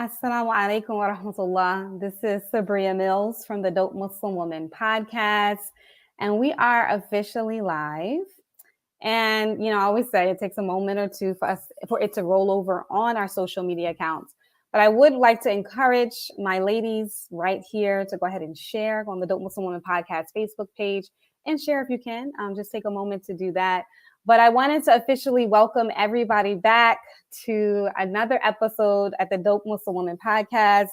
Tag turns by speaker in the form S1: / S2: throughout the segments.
S1: Assalamu alaikum wa rahmatullah. This is Sabria Mills from the Dope Muslim Woman podcast, and we are officially live. And, I always say it takes a moment or two for it to roll over on our social media accounts. But I would like to encourage my ladies right here to go ahead and share on the Dope Muslim Woman podcast Facebook page and share if you can. Just take a moment to do that. But I wanted to officially welcome everybody back to another episode at the Dope Muslim Woman podcast,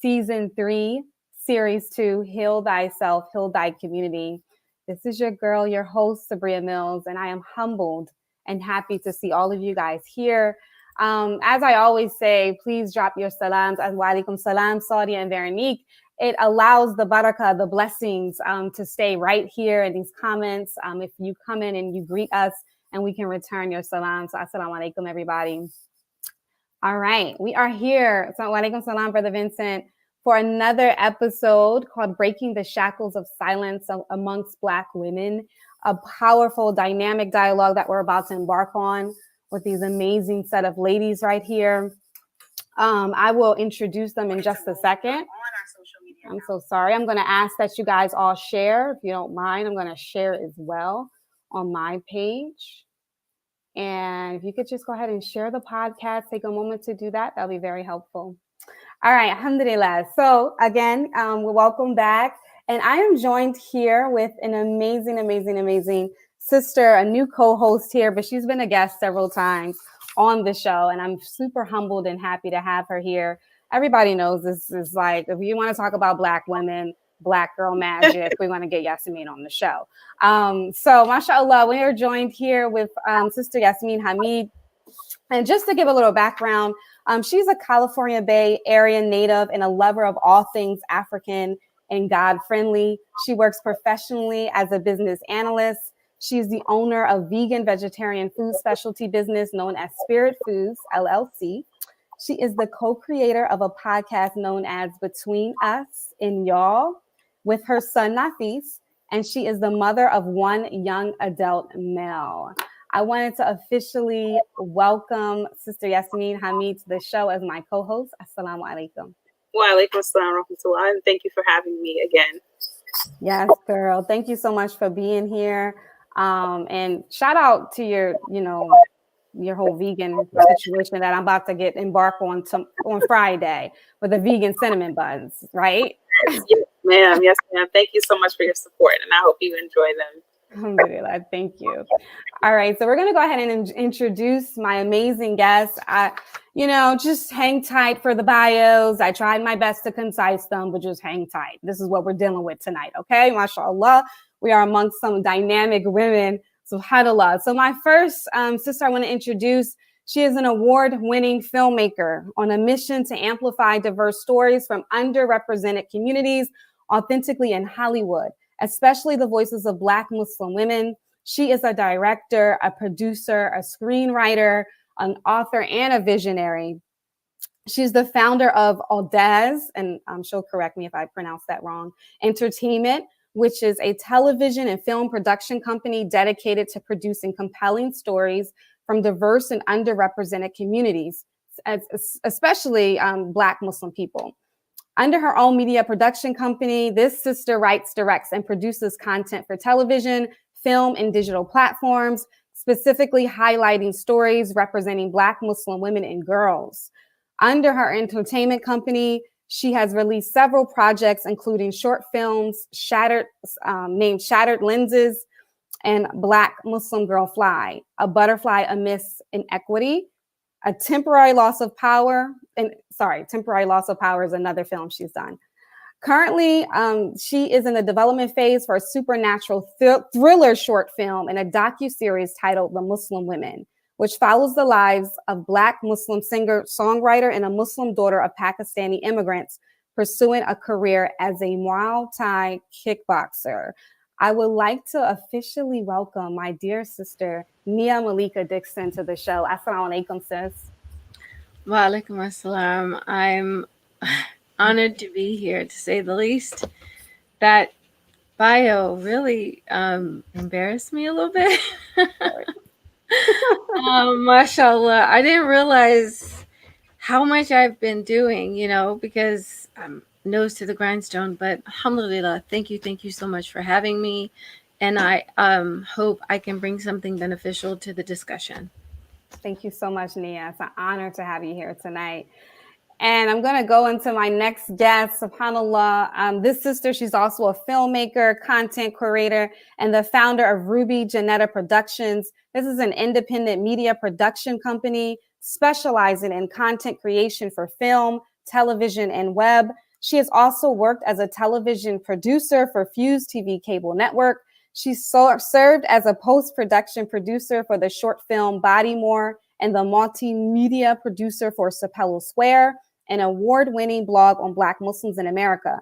S1: season 3, series 2, Heal Thyself, Heal Thy Community. This is your girl, your host, Sabria Mills, and I am humbled and happy to see all of you guys here. As I always say, please drop your salams. Wa alaikum salam, Saudi and Veronique. It allows the barakah, the blessings, to stay right here in these comments. If you come in and you greet us, and we can return your salam. So assalamu alaikum, everybody. All right, we are here. So wa alaikum salam, Brother Vincent, for another episode called Breaking the Shackles of Silence Amongst Black Women, a powerful, dynamic dialogue that we're about to embark on with these amazing set of ladies right here. I will introduce them in just a second. I'm so sorry. I'm going to ask that you guys all share. If you don't mind, I'm going to share as well on my page. And if you could just go ahead and share the podcast, take a moment to do that. That'll be very helpful. All right, alhamdulillah. So again, welcome back. And I am joined here with an amazing sister, a new co-host here, but she's been a guest several times on the show. And I'm super humbled and happy to have her here. Everybody knows this is like, if you want to talk about Black women, Black girl magic, we want to get Yasmin on the show. So mashallah, we are joined here with Sister Yasmin Hamid. And just to give a little background, she's a California Bay Area native and a lover of all things African and God-friendly. She works professionally as a business analyst. She's the owner of vegan vegetarian food specialty business known as Spirit Foods, LLC. She is the co-creator of a podcast known as Between Us and Y'all with her son, Nafis, and she is the mother of one young adult male. I wanted to officially welcome Sister Yasmin Hamid to the show as my co-host. Assalamu alaikum.
S2: Wa alaikum assalam rahmatullah, and thank you for having me again.
S1: Yes, girl. Thank you so much for being here. And shout out to your whole vegan situation that I'm about to get embarked on Friday with the vegan cinnamon buns, right?
S2: Yes, ma'am. Yes, ma'am. Thank you so much for your support, and I hope you enjoy them.
S1: Alhamdulillah. Thank you. All right. So we're going to go ahead and introduce my amazing guests. Just hang tight for the bios. I tried my best to concise them, but just hang tight. This is what we're dealing with tonight. Okay. MashaAllah. We are amongst some dynamic women. SubhanAllah. So my first sister I want to introduce, she is an award-winning filmmaker on a mission to amplify diverse stories from underrepresented communities authentically in Hollywood, especially the voices of Black Muslim women. She is a director, a producer, a screenwriter, an author, and a visionary. She's the founder of Audaz, and she'll correct me if I pronounce that wrong, Entertainment, which is a television and film production company dedicated to producing compelling stories from diverse and underrepresented communities, especially Black Muslim people. Under her own media production company, this sister writes, directs, and produces content for television, film, and digital platforms, specifically highlighting stories representing Black Muslim women and girls. Under her entertainment company, she has released several projects, including short films named Shattered Lenses and Black Muslim Girl Fly, A Butterfly Amidst Inequity, A Temporary Loss of Power, Temporary Loss of Power is another film she's done. Currently, she is in the development phase for a supernatural thriller short film and a docuseries titled The Muslim Women, which follows the lives of Black Muslim singer-songwriter and a Muslim daughter of Pakistani immigrants pursuing a career as a Muay Thai kickboxer. I would like to officially welcome my dear sister, Nia Malika Dixon, to the show. Assalamu alaikum, sis.
S3: Wa alaikum assalam. I'm honored to be here, to say the least. That bio really embarrassed me a little bit. Mashallah. I didn't realize how much I've been doing, because I'm nose to the grindstone. But alhamdulillah, thank you so much for having me. And I hope I can bring something beneficial to the discussion.
S1: Thank you so much, Nia. It's an honor to have you here tonight. And I'm going to go into my next guest, subhanAllah. This sister, she's also a filmmaker, content curator, and the founder of Ruby Janetta Productions. This is an independent media production company specializing in content creation for film, television, and web. She has also worked as a television producer for Fuse TV Cable Network. She served as a post-production producer for the short film Bodymore and the multimedia producer for Sapello Square, an award-winning blog on Black Muslims in America.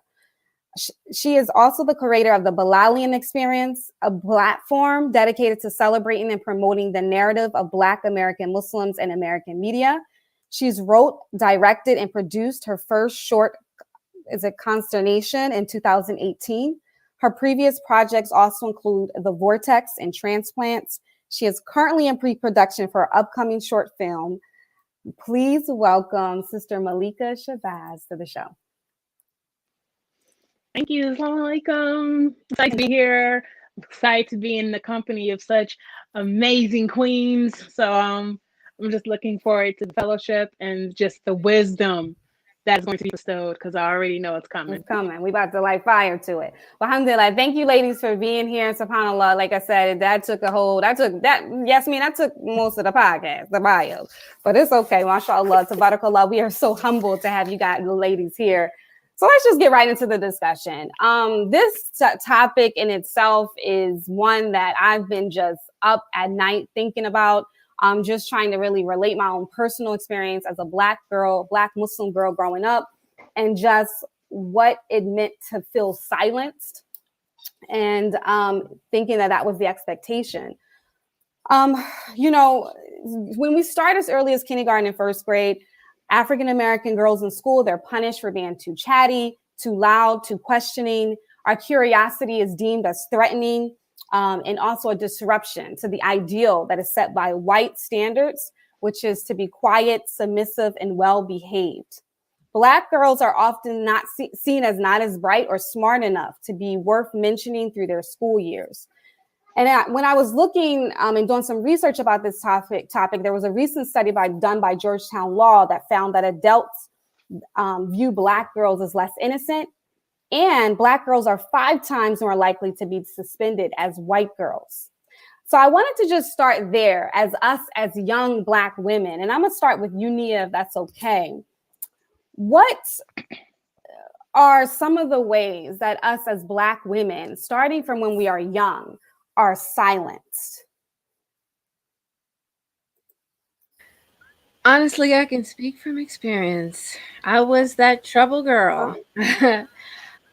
S1: She is also the curator of the Bilalian Experience, a platform dedicated to celebrating and promoting the narrative of Black American Muslims in American media. She's wrote, directed, and produced her first short, Consternation, in 2018. Her previous projects also include The Vortex and Transplants. She is currently in pre-production for her upcoming short film. Please welcome Sister Malika Shabazz to the show.
S4: Thank you. Assalamu alaikum. Excited to be here. Excited to be in the company of such amazing queens. So I'm just looking forward to the fellowship and just the wisdom that's going to be bestowed, because I already know it's coming.
S1: It's coming. We about to light fire to it. Well, alhamdulillah, thank you ladies for being here. SubhanAllah, like I said, that took Yasmin, that took most of the podcast, the bio. But it's okay, mashallah, tabarakallah. We are so humbled to have you guys, the ladies here. So let's just get right into the discussion. This topic in itself is one that I've been just up at night thinking about. I'm just trying to really relate my own personal experience as a Black Muslim girl growing up, and just what it meant to feel silenced, and thinking that was the expectation. When we start as early as kindergarten and first grade, African-American girls in school, they're punished for being too chatty, too loud, too questioning. Our curiosity is deemed as threatening, and also a disruption to the ideal that is set by white standards, which is to be quiet, submissive, and well-behaved. Black girls are often not seen as not as bright or smart enough to be worth mentioning through their school years. And when I was looking and doing some research about this topic, there was a recent study done by Georgetown Law that found that adults view Black girls as less innocent, and Black girls are 5 times more likely to be suspended as white girls. So I wanted to just start there as young Black women. And I'm going to start with you, Nia, if that's okay. What are some of the ways that us as Black women, starting from when we are young, are silenced?
S3: Honestly, I can speak from experience. I was that trouble girl.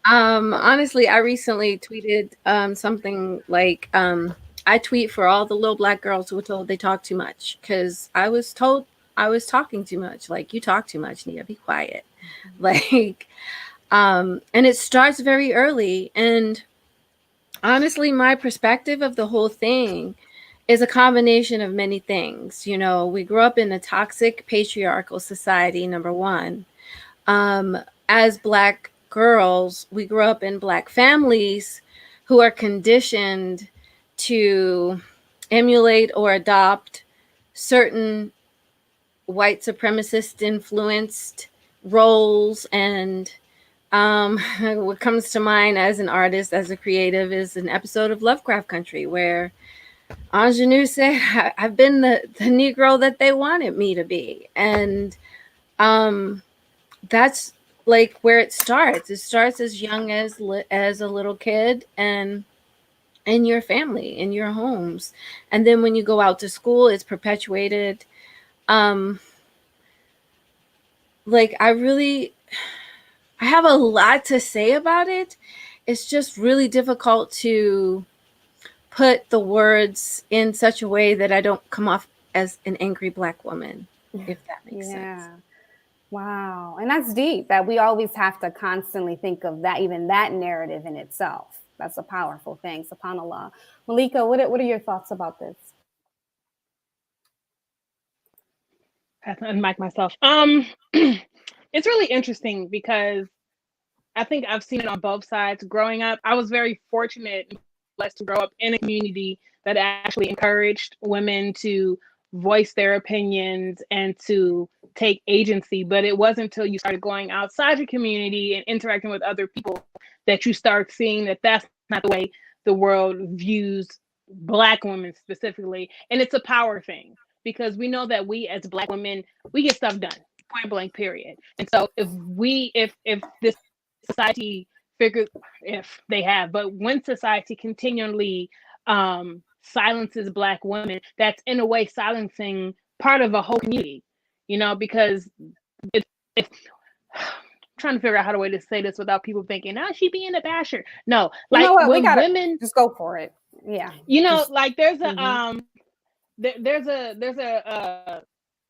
S3: Honestly, I recently tweeted something like, I tweet for all the little Black girls who were told they talk too much, because I was told I was talking too much. Like, you talk too much, Nia, be quiet. Like, and it starts very early. And honestly, my perspective of the whole thing is a combination of many things. We grew up in a toxic patriarchal society, number one. As Black girls, we grew up in Black families who are conditioned to emulate or adopt certain white supremacist influenced roles. And what comes to mind as an artist, as a creative, is an episode of Lovecraft Country where Ingenue said, I've been the Negro that they wanted me to be. And that's like where it starts. It starts as young as a little kid, and in your family, in your homes. And then when you go out to school, it's perpetuated. Like, I have a lot to say about it. It's just really difficult to put the words in such a way that I don't come off as an angry Black woman, if that makes sense.
S1: Wow. And that's deep, that we always have to constantly think of that, even that narrative in itself. That's a powerful thing, subhanAllah. Malika, what are your thoughts about this?
S4: I have to unmic myself. It's really interesting because I think I've seen it on both sides. Growing up, I was very fortunate and blessed to grow up in a community that actually encouraged women to voice their opinions and to take agency. But it wasn't until you started going outside your community and interacting with other people that you start seeing that that's not the way the world views Black women specifically. And it's a power thing because we know that we as Black women, we get stuff done, point blank, period. And so if this society figure if they have, but when society continually silences Black women, that's in a way silencing part of a whole community, because if I'm trying to figure out how to way to say this without people thinking, oh, she being a basher. No,
S1: You know
S4: like
S1: what? We
S4: when
S1: gotta
S4: women
S1: just go for it. Yeah. Just,
S4: like there's a
S1: mhm.
S4: there's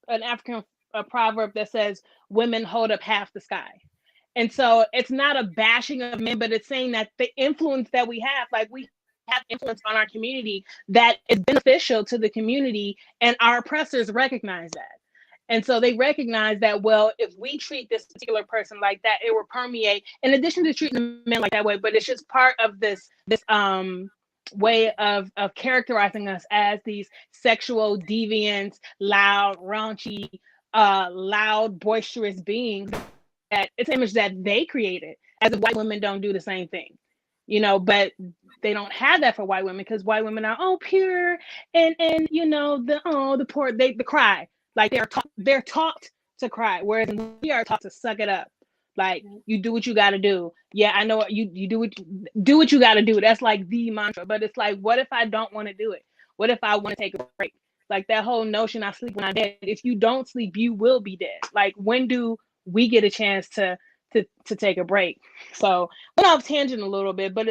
S4: an African proverb that says women hold up half the sky. And so it's not a bashing of men, but it's saying that the influence that we have, like we have influence on our community that is beneficial to the community, and our oppressors recognize that. And so they recognize that, well, if we treat this particular person like that, it will permeate, in addition to treating the men like that way, but it's just part of this way of characterizing us as these sexual deviants, loud, raunchy, loud, boisterous beings. That it's an image that they created, as if white women don't do the same thing, but they don't have that for white women, because white women are pure and the poor, they cry, like they're taught to cry, whereas we are taught to suck it up. Like, you do what you got to do. Yeah, I know you do what you got to do. That's like the mantra. But it's like, what if I don't want to do it? What if I want to take a break? Like that whole notion, I sleep when I'm dead. If you don't sleep, you will be dead. Like, when do we get a chance to take a break? So went off tangent a little bit, but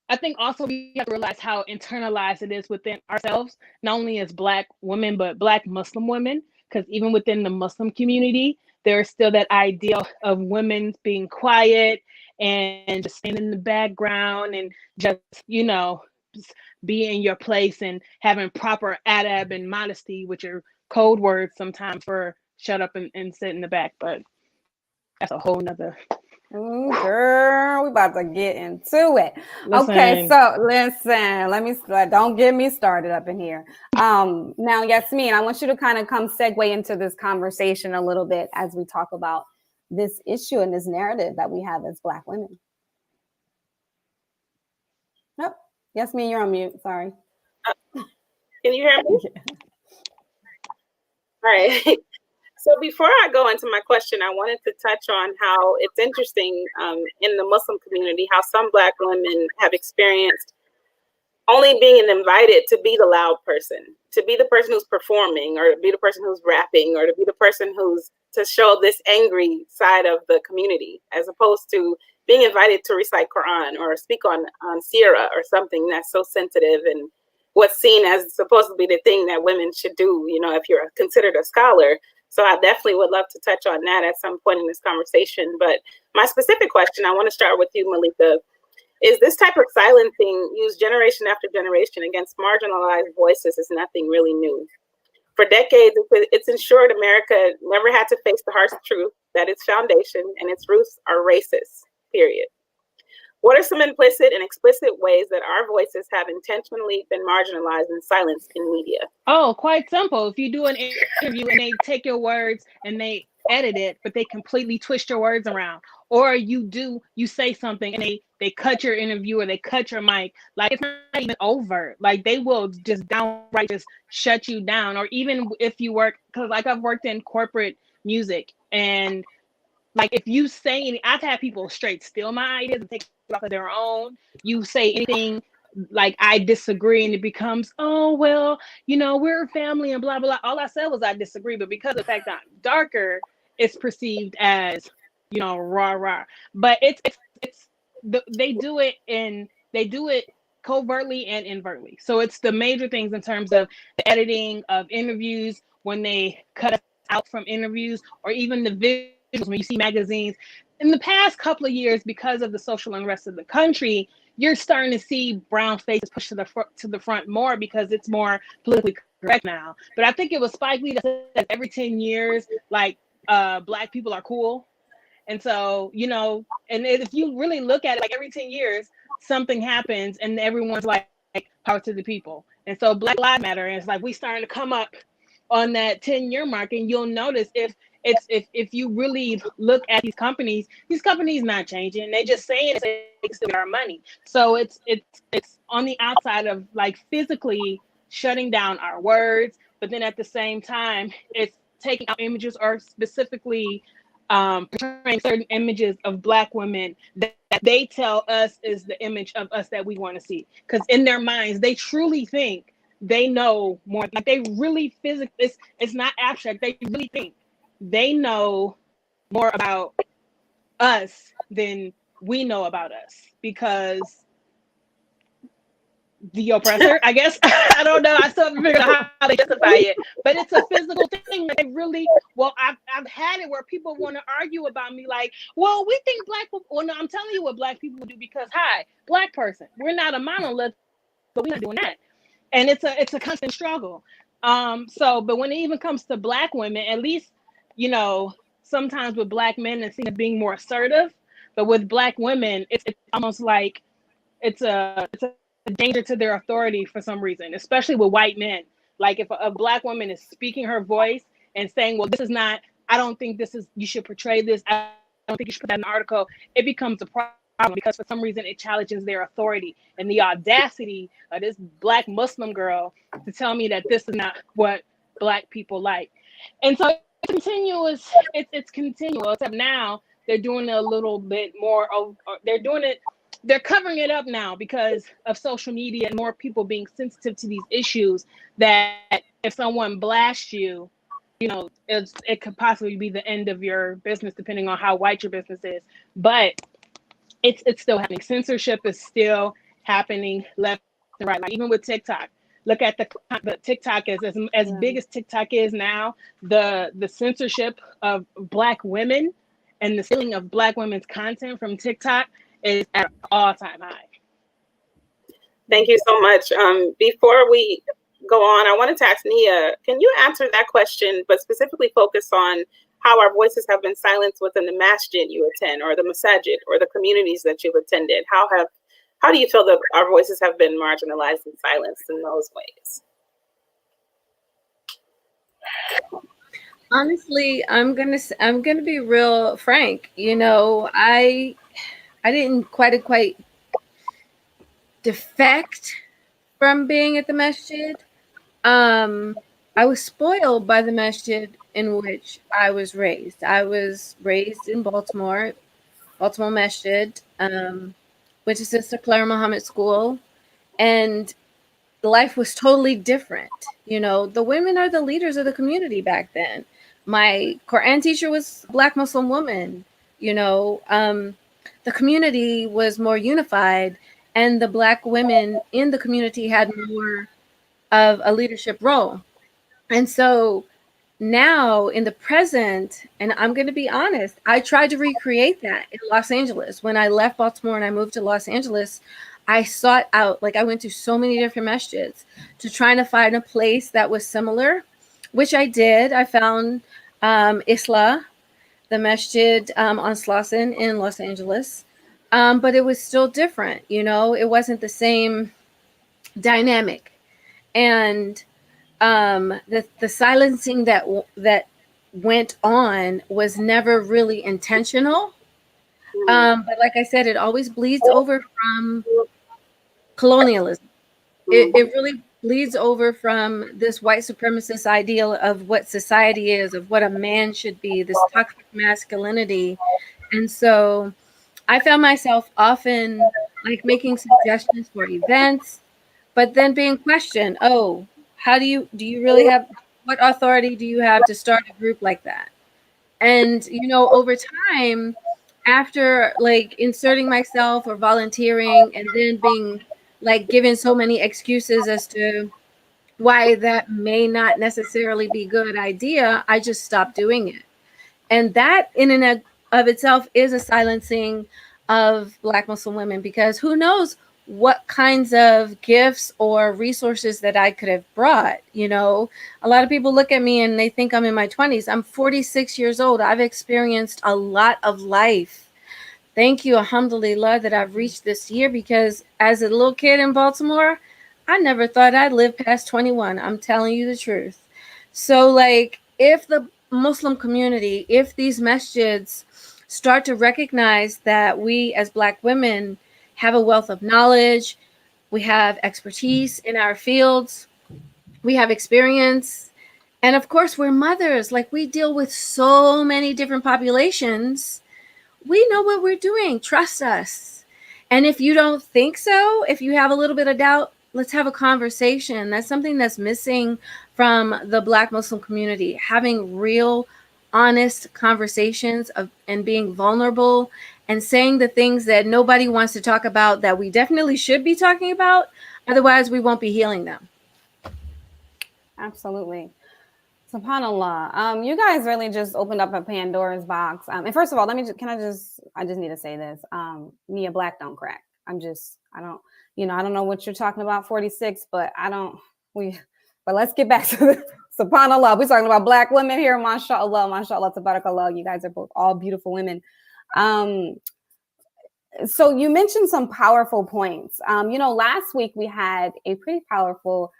S4: I think also we have to realize how internalized it is within ourselves, not only as Black women, but Black Muslim women, because even within the Muslim community, there is still that ideal of women being quiet and just standing in the background and just, just be in your place and having proper adab and modesty, which are code words sometimes for shut up and sit in the back. But that's a whole nother.
S1: Girl, we about to get into it.
S4: Listen.
S1: Okay, so listen, don't get me started up in here. Now, Yasmin, I want you to kind of come segue into this conversation a little bit as we talk about this issue and this narrative that we have as Black women. Nope. Yasmin, you're on mute. Sorry.
S2: Can you hear me? Yeah. All right. So before I go into my question, I wanted to touch on how it's interesting in the Muslim community, how some Black women have experienced only being invited to be the loud person, to be the person who's performing, or to be the person who's rapping, or to be the person who's to show this angry side of the community, as opposed to being invited to recite Quran or speak on Sirah or something that's so sensitive and what's seen as supposed to be the thing that women should do, if you're considered a scholar. So I definitely would love to touch on that at some point in this conversation. But my specific question, I want to start with you, Malika, is this type of silencing used generation after generation against marginalized voices is nothing really new. For decades, it's ensured America never had to face the harsh truth that its foundation and its roots are racist, period. What are some implicit and explicit ways that our voices have intentionally been marginalized and silenced in media?
S4: Oh, quite simple. If you do an interview and they take your words and they edit it, but they completely twist your words around, or you say something and they cut your interview or they cut your mic, like it's not even overt. Like they will just downright just shut you down. Or even if you work, because like I've worked in corporate music, and like if you say I've had people straight steal my ideas and take it off of their own. You say anything like I disagree, and it becomes, oh well, we're a family and blah blah. All I said was I disagree, but because of the fact that I'm darker, it's perceived as rah rah. But they do it covertly and invertly. So it's the major things in terms of the editing of interviews, when they cut us out from interviews, or even the visuals when you see magazines. In the past couple of years, because of the social unrest of the country, you're starting to see brown faces pushed to the front more because it's more politically correct now. But I think it was Spike Lee that said every 10 years, like black people are cool. And so, you know, and if you really look at it, like every 10 years, something happens and everyone's like, power to the people. And so Black Lives Matter. And it's like we starting to come up on that 10-year mark. And you'll notice if you really look at these companies not changing. They just saying they still get our money. So it's on the outside of like physically shutting down our words, but then at the same time, it's taking out images or specifically portraying certain images of Black women that they tell us is the image of us that we want to see. Because in their minds, they truly think they know more. Like they really physically, it's not abstract. They really think they know more about us than we know about us because the oppressor, I guess. I don't know. I still haven't figured out how they justify it, but it's a physical thing. Like they really, well, I've had it where people want to argue about me, like, well, we think Black people. Well, no, I'm telling you what Black people do because, hi, Black person, we're not a monolith, but we're not doing that, and it's a constant struggle. But when it even comes to Black women, at least, you know, sometimes with Black men, it seems being more assertive, but with Black women, it's almost like it's a danger to their authority for some reason, especially with white men. Like if a Black woman is speaking her voice and saying, well, this is not, I don't think this is, you should portray this, I don't think you should put that in an article, it becomes a problem because for some reason it challenges their authority and the audacity of this Black Muslim girl to tell me that this is not what Black people like. And so it's continuous, except now they're doing it a little bit more, they're covering it up now because of social media and more people being sensitive to these issues, that if someone blasts you, you know, it could possibly be the end of your business, depending on how white your business is. But it's still happening. Censorship is still happening left and right. Like even with TikTok, look at the TikTok is as big as TikTok is now. The censorship of Black women and the stealing of Black women's content from TikTok is at an all-time high.
S2: Thank you so much. Before we go on, I wanted to ask Nia, can you answer that question, but specifically focus on how our voices have been silenced within the masjid you attend, or the masajid, or the communities that you've attended? How do you feel that our voices have been marginalized and silenced in those ways?
S3: Honestly, I'm gonna be real frank. You know, I didn't quite defect from being at the masjid. I was spoiled by the masjid in which I was raised. I was raised in Baltimore Masjid, which is Sister Clara Muhammad School, and life was totally different. You know, the women are the leaders of the community back then. My Quran teacher was a Black Muslim woman. You know, the community was more unified, and the Black women in the community had more of a leadership role. And so now in the present, and I'm going to be honest, I tried to recreate that in Los Angeles. When I left Baltimore and I moved to Los Angeles, I sought out, like I went to so many different masjids to try to find a place that was similar, which I did. I found Isla, the masjid on Slauson in Los Angeles. But it was still different, you know, it wasn't the same dynamic. And the silencing that went on was never really intentional. But like I said, it always bleeds over from colonialism. It really bleeds over from this white supremacist ideal of what society is, of what a man should be, this toxic masculinity. And so I found myself often like making suggestions for events, but then being questioned, oh, how do you really have, what authority do you have to start a group like that? And, you know, over time, after like inserting myself or volunteering and then being like given so many excuses as to why that may not necessarily be a good idea, I just stopped doing it. And that in and of itself is a silencing of Black Muslim women, because who knows what kinds of gifts or resources that I could have brought. You know, a lot of people look at me and they think I'm in my 20s. I'm 46 years old. I've experienced a lot of life. Thank you, alhamdulillah, that I've reached this year, because as a little kid in Baltimore, I never thought I'd live past 21. I'm telling you the truth. So, like, if the Muslim community, if these masjids start to recognize that we as Black women have a wealth of knowledge, we have expertise in our fields, we have experience, and of course, we're mothers. Like, we deal with so many different populations. We know what we're doing. Trust us. And if you don't think so, if you have a little bit of doubt, let's have a conversation. That's something that's missing from the Black Muslim community, having real, honest conversations and being vulnerable and saying the things that nobody wants to talk about that we definitely should be talking about. Otherwise, we won't be healing them.
S1: Absolutely. SubhanAllah. You guys really just opened up a Pandora's box. And first of all, I just need to say this. Me a Black don't crack. I don't know what you're talking about, 46, but but let's get back to the SubhanAllah. We're talking about Black women here. MashaAllah, MashaAllah, tabarakallah. You guys are both all beautiful women. So you mentioned some powerful points. Last week we had a pretty powerful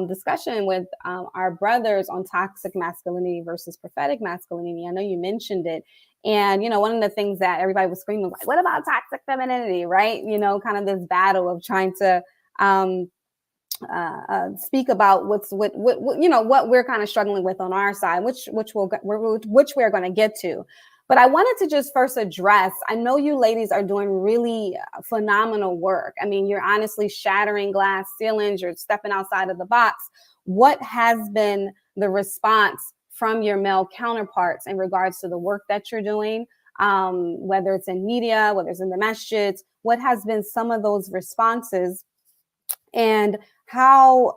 S1: discussion with our brothers on toxic masculinity versus prophetic masculinity. I know you mentioned it. And, one of the things that everybody was screaming was like, what about toxic femininity, right? Kind of this battle of trying to speak about what we're kind of struggling with on our side, which we're going to get to. But I wanted to just first address, I know you ladies are doing really phenomenal work. I mean, you're honestly shattering glass ceilings, you're stepping outside of the box. What has been the response from your male counterparts in regards to the work that you're doing, whether it's in media, whether it's in the masjids? What has been some of those responses? And how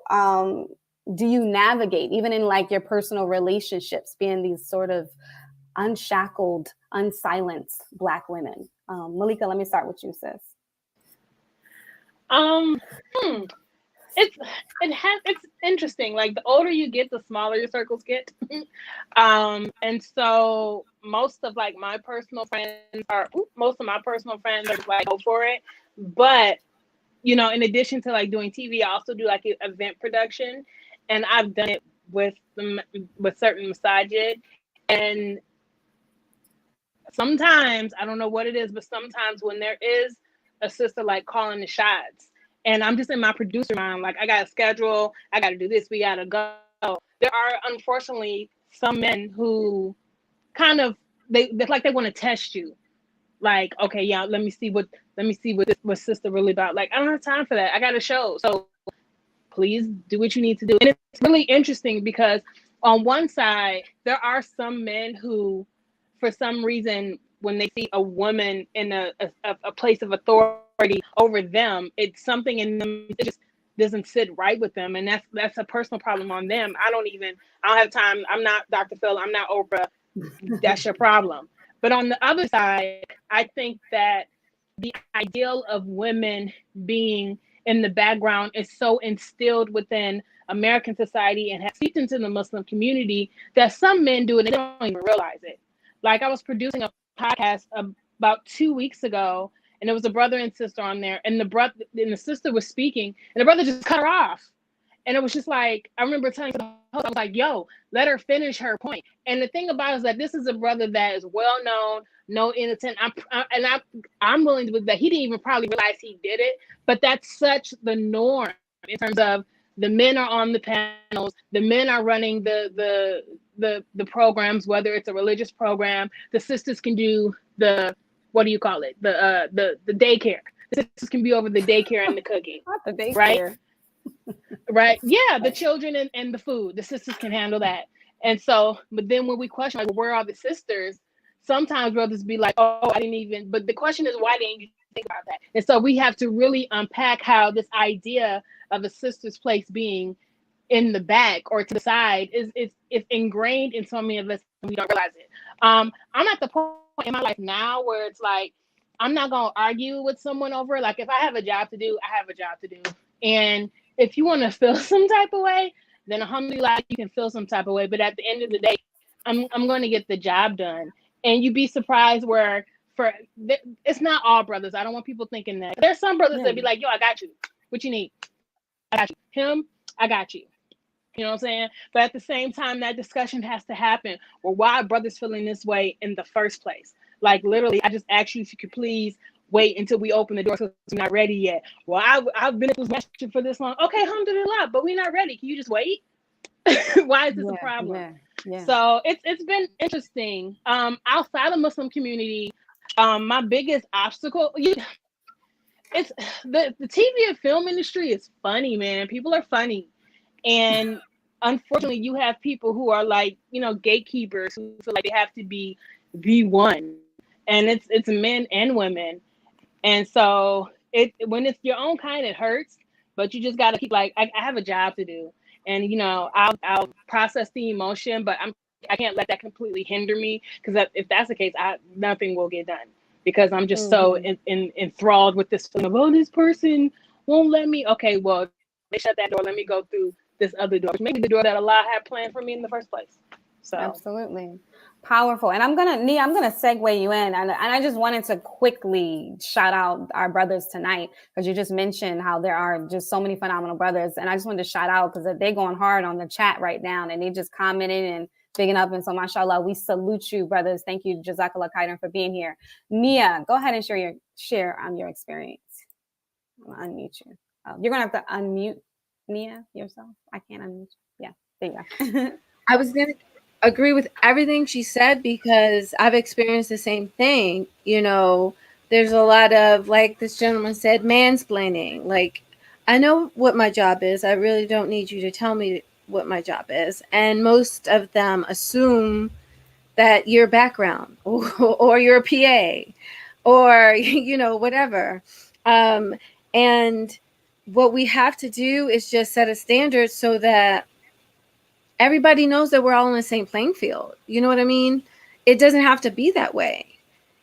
S1: do you navigate, even in like your personal relationships, being these sort of unshackled, unsilenced Black women? Malika, let me start with you, sis.
S4: It's interesting. Like, the older you get, the smaller your circles get. And so most of my personal friends are just like, go for it. But in addition to doing TV, I also do event production, and I've done it with certain masajid. And sometimes, I don't know what it is, but sometimes when there is a sister calling the shots, and I'm just in my producer mind, I got a schedule, I got to do this, we got to go. There are, unfortunately, some men who kind of, they want to test you. Okay, yeah, let me see what sister really about. I don't have time for that. I got a show. So please do what you need to do. And it's really interesting because on one side, there are some men who, for some reason, when they see a woman in a place of authority over them, it's something in them that just doesn't sit right with them. And that's a personal problem on them. I don't have time. I'm not Dr. Phil. I'm not Oprah. That's your problem. But on the other side, I think that the ideal of women being in the background is so instilled within American society and has seeped into the Muslim community that some men do it and they don't even realize it. I was producing a podcast about 2 weeks ago, and there was a brother and sister on there, and the sister was speaking, and the brother just cut her off. And it was just I remember telling the host, I was like, yo, let her finish her point. And the thing about it is that this is a brother that is well known, no innocent. I'm willing to believe that he didn't even probably realize he did it, but that's such the norm in terms of the men are on the panels, the men are running the programs, whether it's a religious program, the sisters can do the daycare. The sisters can be over the daycare and the cooking.
S1: Not the daycare.
S4: Right? Right. Yeah, the children and the food. The sisters can handle that. And so, but then when we question, where are the sisters? Sometimes brothers be like, oh, I didn't even, but the question is, why didn't you think about that? And so we have to really unpack how this idea of a sister's place being in the back or to the side is ingrained in so many of us, and we don't realize it. I'm at the point in my life now where it's I'm not going to argue with someone over it. Like, if I have a job to do, I have a job to do. And if you want to feel some type of way, then alhamdulillah, you can feel some type of way. But at the end of the day, I'm going to get the job done. And you'd be surprised where it's not all brothers. I don't want people thinking that. There's some brothers that be like, yo, I got you. What you need? I got you. Him, I got you. You know what I'm saying? But at the same time, that discussion has to happen. Well, why are brothers feeling this way in the first place? Like, literally, I just asked you if you could please wait until we open the door because we're not ready yet. Well, I've been in this relationship for this long. Okay, alhamdulillah, but we're not ready. Can you just wait? Why is this a problem? Yeah. So it's been interesting. Outside of Muslim community, my biggest obstacle, it's the TV and film industry is funny, man. People are funny. And unfortunately, you have people who are like, gatekeepers who feel like they have to be the one. And it's men and women. And so when it's your own kind, it hurts. But you just got to keep like, I have a job to do. And, I'll process the emotion, but I can't let that completely hinder me. Because if that's the case, nothing will get done. Because I'm just so enthralled with this feeling of, oh, this person won't let me. Okay, well, they shut that door. Let me go through this other door, maybe the door that Allah had planned for me in the first place. So
S1: absolutely powerful. And I'm gonna segue you in, and I just wanted to quickly shout out our brothers tonight, because you just mentioned how there are just so many phenomenal brothers, and I just wanted to shout out because they're going hard on the chat right now, and they just commented and bigging up. And so, mashallah, we salute you, brothers. Thank you, Jazakallah khairan, for being here. Nia, go ahead and share on your experience. I'll unmute you. You're gonna have to unmute Nia yourself. I can't unmute you. Yeah, there you go.
S3: I was gonna agree with everything she said because I've experienced the same thing. There's a lot of, like this gentleman said, mansplaining. Like, I know what my job is. I really don't need you to tell me what my job is. And most of them assume that your background or you're a PA or, whatever. And what we have to do is just set a standard so that everybody knows that we're all on the same playing field. You know what I mean? It doesn't have to be that way.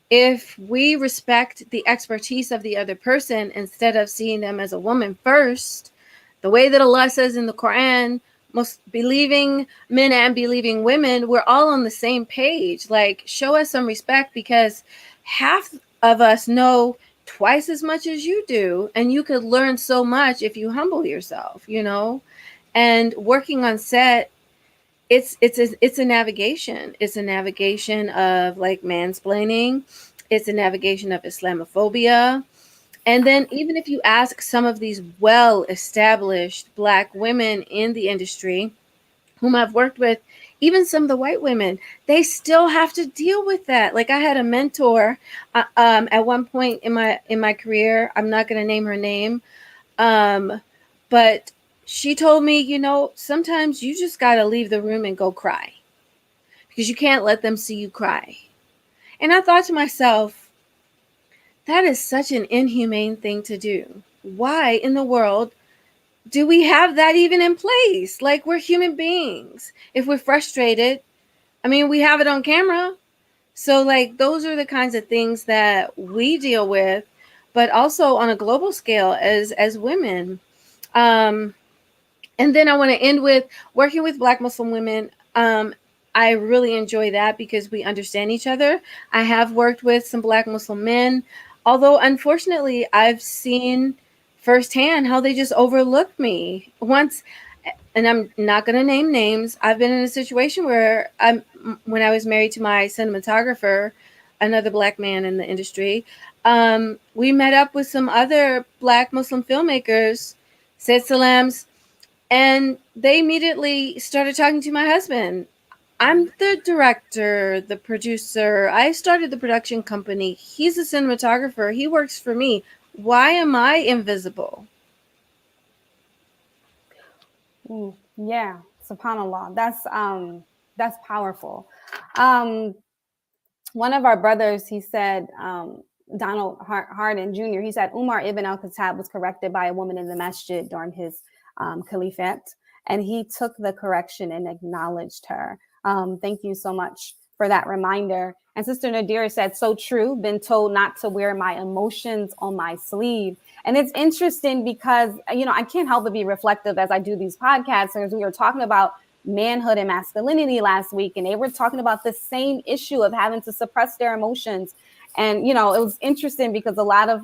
S3: If we respect the expertise of the other person instead of seeing them as a woman first, the way that Allah says in the Quran, most believing men and believing women, we're all on the same page. Like, show us some respect, because half of us know twice as much as you do, and you could learn so much if you humble yourself, and working on set, it's a navigation. It's a navigation of like mansplaining. It's a navigation of Islamophobia. And then even if you ask some of these well-established Black women in the industry whom I've worked with, even some of the white women, they still have to deal with that. Like, I had a mentor at one point in my career. I'm not going to name her name, but she told me, sometimes you just got to leave the room and go cry, because you can't let them see you cry. And I thought to myself, that is such an inhumane thing to do. Why in the world do we have that even in place? Like, we're human beings. If we're frustrated, we have it on camera. So, like, those are the kinds of things that we deal with, but also on a global scale as women. And then I want to end with working with Black Muslim women. I really enjoy that because we understand each other. I have worked with some Black Muslim men, although unfortunately I've seen firsthand how they just overlooked me once. And I'm not going to name names. I've been in a situation where when I was married to my cinematographer, another Black man in the industry, we met up with some other Black Muslim filmmakers, said salams, and they immediately started talking to my husband. I'm the director, the producer. I started the production company. He's a cinematographer. He works for me. Why am I invisible?
S1: Yeah, subhanAllah. That's powerful. One of our brothers, he said, Donald Hardin Jr., he said Umar ibn al-Khattab was corrected by a woman in the masjid during his caliphate, and he took the correction and acknowledged her. Thank you so much for that reminder. And Sister Nadira said, so true, been told not to wear my emotions on my sleeve. And it's interesting because, you know, I can't help but be reflective as I do these podcasts. And as we were talking about manhood and masculinity last week, and they were talking about the same issue of having to suppress their emotions. And, you know, it was interesting because a lot of,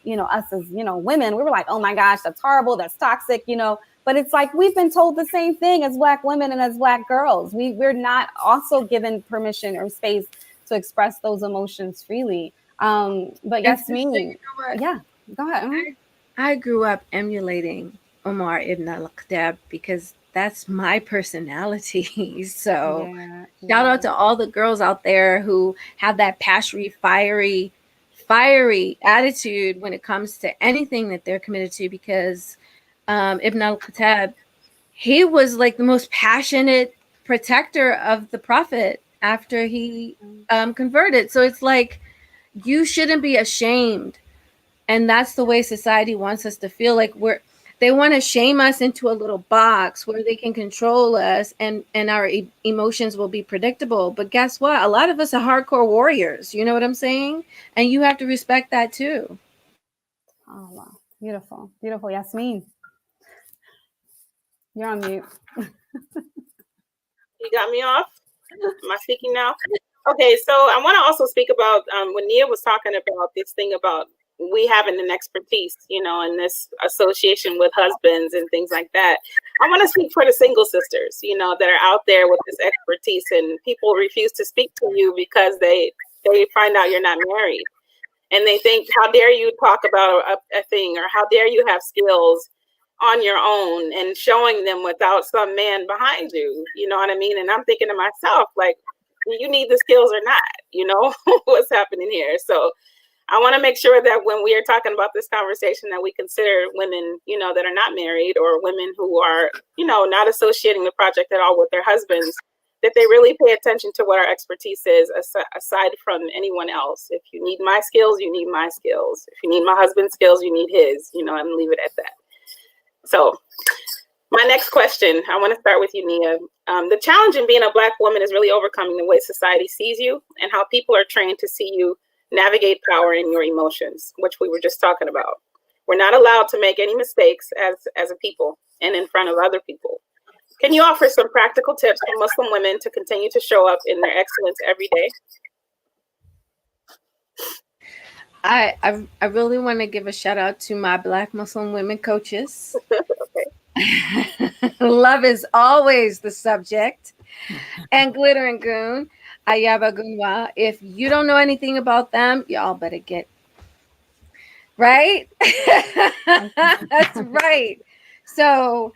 S1: you know, us as, you know, women, we were like, oh my gosh, that's horrible, that's toxic, you know. But it's like we've been told the same thing as Black women and as Black girls. We're not also given permission or space to express those emotions freely. But Yasmin,
S3: you know what?
S1: yeah, go ahead.
S3: I grew up emulating Omar ibn al-Khattab because that's my personality. So shout out to all the girls out there who have that passionate, fiery attitude when it comes to anything that they're committed to, because Ibn al-Khattab, he was like the most passionate protector of the Prophet after he converted. So it's like, you shouldn't be ashamed. And that's the way society wants us to feel. Like they want to shame us into a little box where they can control us, and our emotions will be predictable. But guess what? A lot of us are hardcore warriors. You know what I'm saying? And you have to respect that too.
S1: Oh, wow. Beautiful. Beautiful. Yasmin, you're on mute.
S2: You got me off? Am I speaking now? Okay, so I want to also speak about when Nia was talking about this thing about we having an expertise, you know, in this association with husbands and things like that. I want to speak for the single sisters, you know, that are out there with this expertise, and people refuse to speak to you because they find out you're not married, and they think, how dare you talk about a thing, or how dare you have skills on your own and showing them without some man behind you, you know what I mean? And I'm thinking to myself, like, do you need the skills or not? You know, what's happening here? So I want to make sure that when we are talking about this conversation, that we consider women, you know, that are not married, or women who are, you know, not associating the project at all with their husbands, that they really pay attention to what our expertise is, aside from anyone else. If you need my skills, you need my skills. If you need my husband's skills, you need his, you know, and leave it at that. So my next question, I want to start with you, Nia. The challenge in being a Black woman is really overcoming the way society sees you and how people are trained to see you navigate power in your emotions, which we were just talking about. We're not allowed to make any mistakes as a people and in front of other people. Can you offer some practical tips for Muslim women to continue to show up in their excellence every day?
S3: I really want to give a shout out to my Black Muslim women coaches. Love is always the subject. And Glitter and Goon, Ayaba Gunwa. If you don't know anything about them, y'all better get right. That's right. So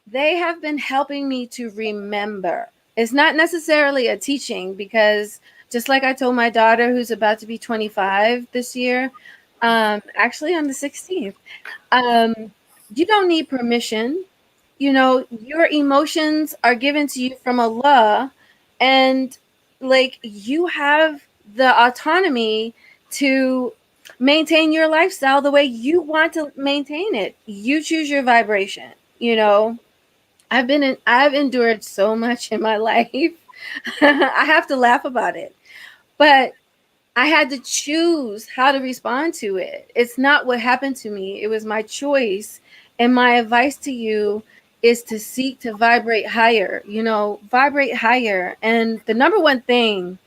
S3: they have been helping me to remember. It's not necessarily a teaching, because just like I told my daughter, who's about to be 25 this year, actually on the 16th, you don't need permission. You know, your emotions are given to you from Allah, and like, you have the autonomy to maintain your lifestyle the way you want to maintain it. You choose your vibration. You know, I've endured so much in my life. I have to laugh about it, but I had to choose how to respond to it. It's not what happened to me. It was my choice. And my advice to you is to seek to vibrate higher, you know, vibrate higher. And the number one thing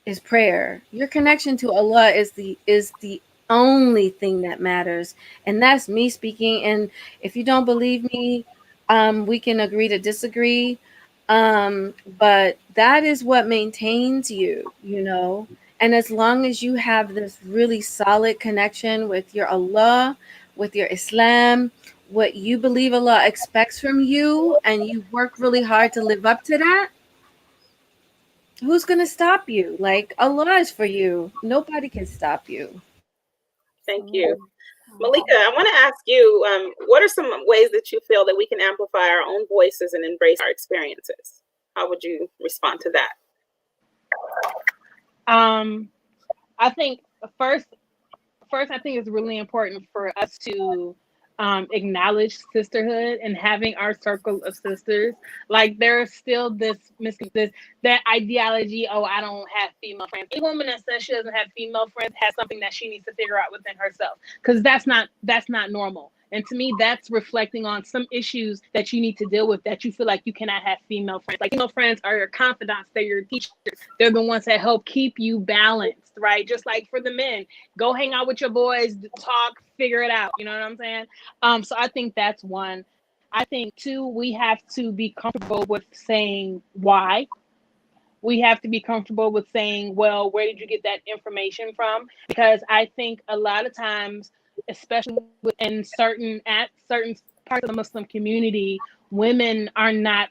S3: is prayer. Your connection to Allah is the only thing that matters. And that's me speaking. And if you don't believe me, we can agree to disagree. But that is what maintains you, you know. And as long as you have this really solid connection with your Allah, with your Islam, what you believe Allah expects from you, and you work really hard to live up to that, who's going to stop you? Like, Allah is for you. Nobody can stop you.
S2: Thank you. Malika, I want to ask you, what are some ways that you feel that we can amplify our own voices and embrace our experiences? How would you respond to that?
S4: I think first, I think it's really important for us to acknowledge sisterhood and having our circle of sisters. Like there's still this that ideology. Oh, I don't have female friends. A woman that says she doesn't have female friends has something that she needs to figure out within herself, because that's not normal. And to me, that's reflecting on some issues that you need to deal with, that you feel like you cannot have female friends. Like female friends are your confidants, they're your teachers, they're the ones that help keep you balanced, right? Just like for the men, go hang out with your boys, talk, figure it out. You know what I'm saying? So I think that's one. I think two, we have to be comfortable with saying why. We have to be comfortable with saying, well, where did you get that information from? Because I think a lot of times, especially within certain parts of the Muslim community, women are not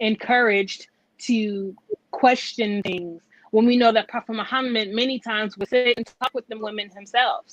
S4: encouraged to question things. When we know that Prophet Muhammad many times would sit and talk with the women himself.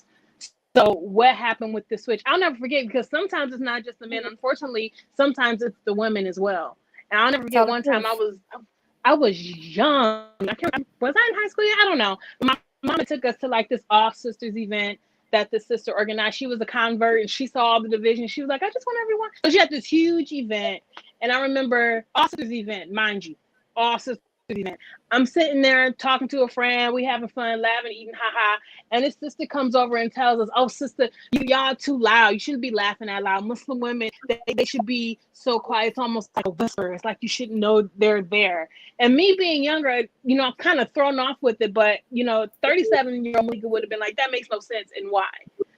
S4: So what happened with the switch? I'll never forget, because sometimes it's not just the men. Unfortunately, sometimes it's the women as well. And I'll never forget one time I was young. Was I in high school yet? I don't know. My mama took us to like this All Sisters event that the sister organized. She was a convert and she saw all the divisions. She was like, I just want everyone. So she had this huge event. And I remember All Sisters event, mind you, All Sisters event. I'm sitting there talking to a friend. We having fun, laughing, eating, haha. And this sister comes over and tells us, oh, sister, y'all too loud. You shouldn't be laughing that loud. Muslim women, they should be so quiet. It's almost like a whisper. It's like you shouldn't know they're there. And me being younger, you know, I'm kind of thrown off with it. But, you know, 37-year-old Malika would have been like, that makes no sense. And why?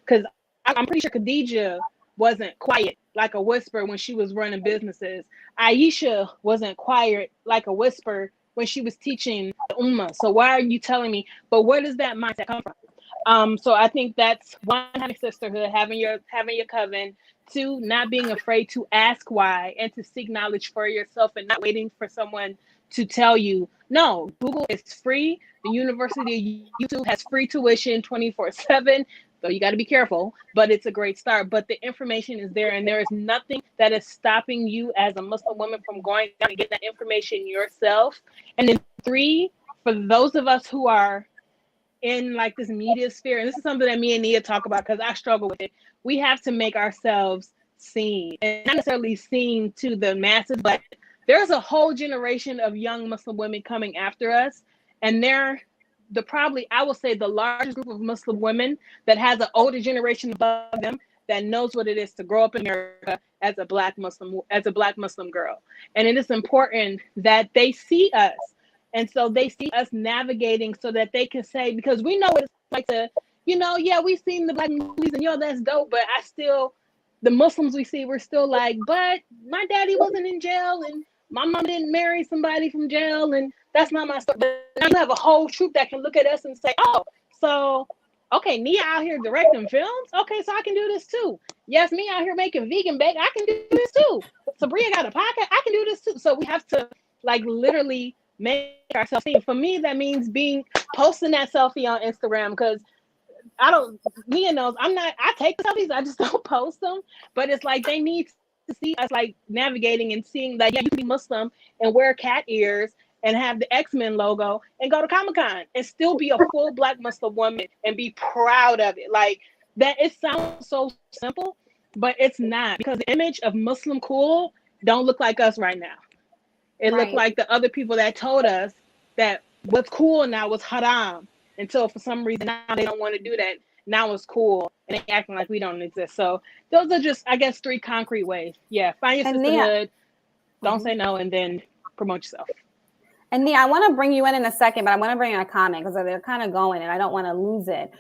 S4: Because I'm pretty sure Khadijah wasn't quiet like a whisper when she was running businesses. Aisha wasn't quiet like a whisper when she was teaching the Ummah. So why are you telling me? But where does that mindset come from? So I think that's one, having sisterhood, having your coven. Two, not being afraid to ask why and to seek knowledge for yourself and not waiting for someone to tell you. No, Google is free. The University of YouTube has free tuition 24/7. So you got to be careful, but it's a great start. But the information is there, and there is nothing that is stopping you as a Muslim woman from going down and getting that information yourself. And then three, for those of us who are in like this media sphere, and this is something that me and Nia talk about because I struggle with it, we have to make ourselves seen, and not necessarily seen to the masses, but there's a whole generation of young Muslim women coming after us, and they're I will say the largest group of Muslim women that has an older generation above them that knows what it is to grow up in America as a black Muslim girl. And it is important that they see us. And so they see us navigating so that they can say, because we know what it's like to, you know, yeah, we've seen the black movies and, yo, that's dope. But the Muslims we see, we're still like, but my daddy wasn't in jail and my mom didn't marry somebody from jail. And that's not my story. But now you have a whole troop that can look at us and say, oh, so, okay, Nia out here directing films. Okay, so I can do this too. Yes, me out here making vegan bake. I can do this too. Sabria got a podcast. I can do this too. So we have to like literally make ourselves seen. For me, that means posting that selfie on Instagram, because Nia knows I take selfies, I just don't post them. But it's like they need to see us like navigating and seeing that, yeah, you can be Muslim and wear cat ears and have the X-Men logo and go to Comic-Con and still be a full black Muslim woman and be proud of it. Like that, it sounds so simple, but it's not, because the image of Muslim cool don't look like us right now. It looked like the other people that told us that what's cool now was haram, until for some reason now they don't want to do that. Now it's cool and they acting like we don't exist. So those are just, I guess, 3 concrete ways. Yeah, find your sisterhood, don't say no, and then promote yourself.
S1: And Nia, I want to bring you in a second, but I want to bring in a comment because they're kind of going and I don't want to lose it.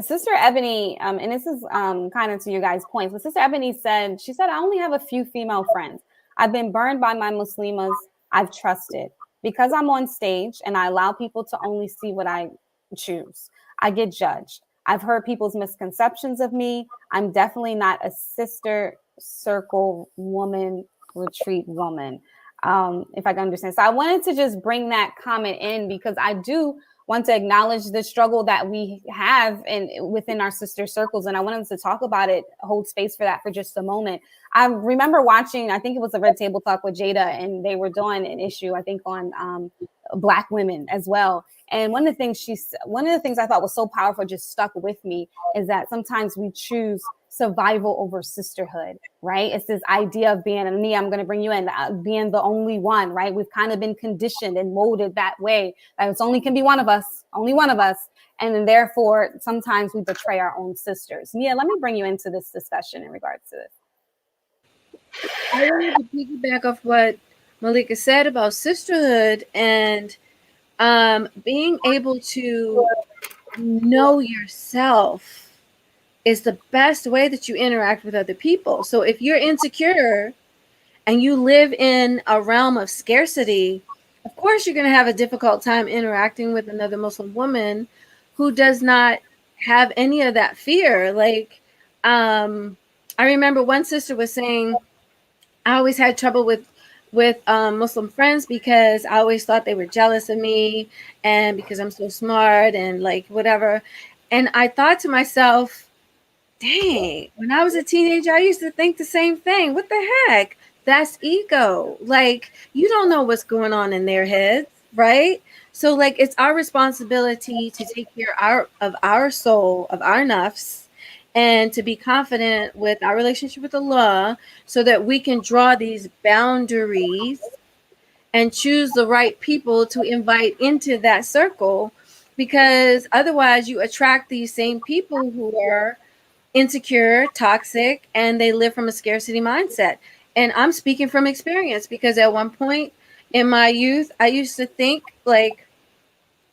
S1: Sister Ebony, and this is kind of to you guys' points, but Sister Ebony said, I only have a few female friends. I've been burned by my Muslimas I've trusted. Because I'm on stage and I allow people to only see what I choose, I get judged. I've heard people's misconceptions of me. I'm definitely not a sister circle woman, retreat woman, if I can understand. So I wanted to just bring that comment in because I do want to acknowledge the struggle that we have within our sister circles. And I wanted to talk about it, hold space for that for just a moment. I remember watching, I think it was a Red Table Talk with Jada, and they were doing an issue, I think, on Black women as well. And one of the things I thought was so powerful, just stuck with me, is that sometimes we choose survival over sisterhood, right? It's this idea of being, and Nia, I'm going to bring you in, being the only one, right? We've kind of been conditioned and molded that way, that it's only can be one of us, only one of us. And then therefore, sometimes we betray our own sisters. Nia, let me bring you into this discussion in regards to this.
S3: I wanted to piggyback off what Malika said about sisterhood and being able to know yourself is the best way that you interact with other people. So if you're insecure and you live in a realm of scarcity, of course you're going to have a difficult time interacting with another Muslim woman who does not have any of that fear. Like, I remember one sister was saying, I always had trouble with Muslim friends because I always thought they were jealous of me and because I'm so smart and like whatever. And I thought to myself, dang, when I was a teenager, I used to think the same thing. What the heck? That's ego. Like, you don't know what's going on in their heads, right? So, like, it's our responsibility to take care of our soul, of our nafs, and to be confident with our relationship with Allah so that we can draw these boundaries and choose the right people to invite into that circle, because otherwise you attract these same people who are insecure, toxic, and they live from a scarcity mindset. And I'm speaking from experience because at one point in my youth, I used to think like,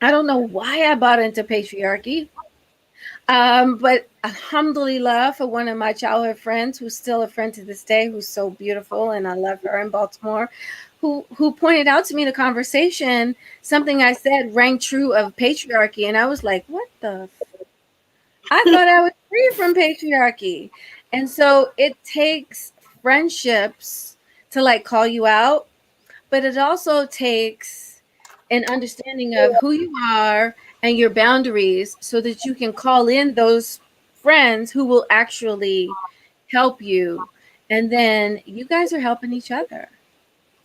S3: I don't know why I bought into patriarchy. But alhamdulillah for one of my childhood friends, who's still a friend to this day, who's so beautiful, and I love her in Baltimore, who pointed out to me in a conversation, something I said rang true of patriarchy. And I was like, what the I thought I was free from patriarchy. And so it takes friendships to like call you out, but it also takes an understanding of who you are and your boundaries so that you can call in those friends who will actually help you. And then you guys are helping each other.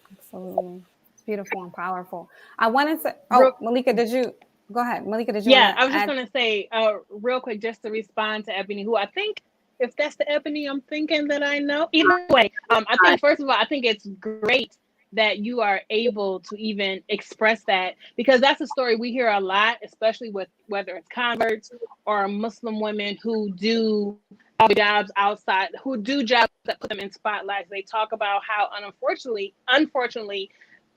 S1: Absolutely. It's beautiful and powerful. I wanted to, Malika, go ahead. Malika, did you
S4: Yeah,
S1: want to
S4: I was just going to say real quick, just to respond to Ebony, who I think, if that's the Ebony I'm thinking that I know. Either way, I think, first of all, I think it's great that you are able to even express that, because that's a story we hear a lot, especially with whether it's converts or Muslim women who do jobs outside, who do jobs that put them in spotlights. They talk about how unfortunately,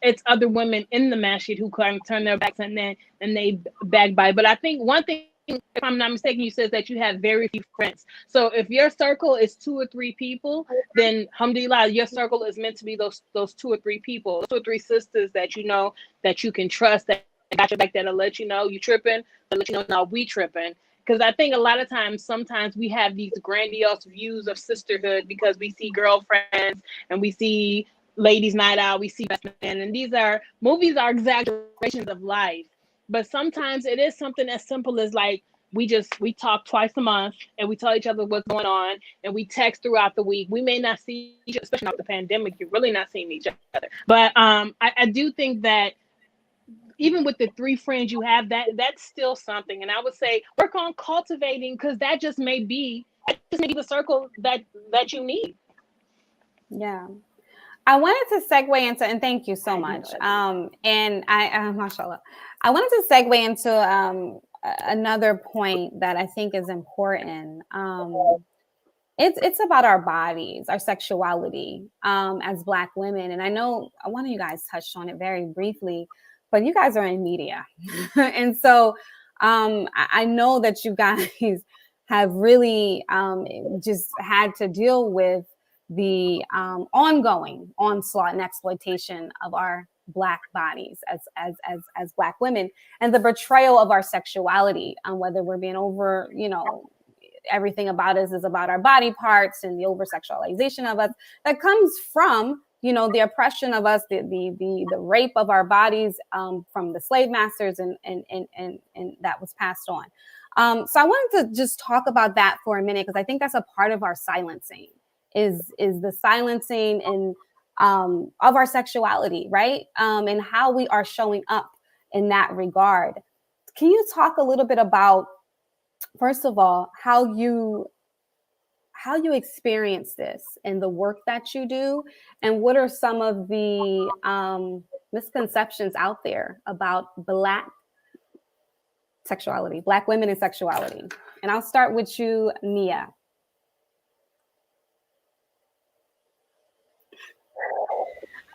S4: it's other women in the masjid who kind of turn their backs and they backbite. But I think one thing, if I'm not mistaken, you said that you have very few friends. So if your circle is 2 or 3 people, then alhamdulillah, your circle is meant to be those 2 or 3 people, 2 or 3 sisters that you know that you can trust, that got your back, that'll let you know you tripping, that'll let you know now we tripping. Because I think a lot of times, sometimes we have these grandiose views of sisterhood because we see girlfriends and we see ladies' night out, we see best man, and movies are exaggerations of life. But sometimes it is something as simple as like we talk twice a month and we tell each other what's going on and we text throughout the week. We may not see each other, especially after the pandemic, you're really not seeing each other. But I do think that even with the 3 friends you have, that's still something. And I would say work on cultivating, because that just may be the circle that you need.
S1: Yeah. I wanted to segue into, and thank you so much. And mashallah, I wanted to segue into another point that I think is important. It's about our bodies, our sexuality as Black women. And I know one of you guys touched on it very briefly, but you guys are in media. And so I know that you guys have really just had to deal with the ongoing onslaught and exploitation of our Black bodies as Black women, and the betrayal of our sexuality, whether we're being over, everything about us is about our body parts and the over sexualization of us that comes from the oppression of us, the rape of our bodies from the slave masters, and that was passed on. So I wanted to just talk about that for a minute, because I think that's a part of our silencing is the silencing and of our sexuality, right? And how we are showing up in that regard. Can you talk a little bit about, first of all, how you how you experience this in the work that you do, and what are some of the misconceptions out there about Black sexuality, Black women and sexuality. And I'll start with you, Nia.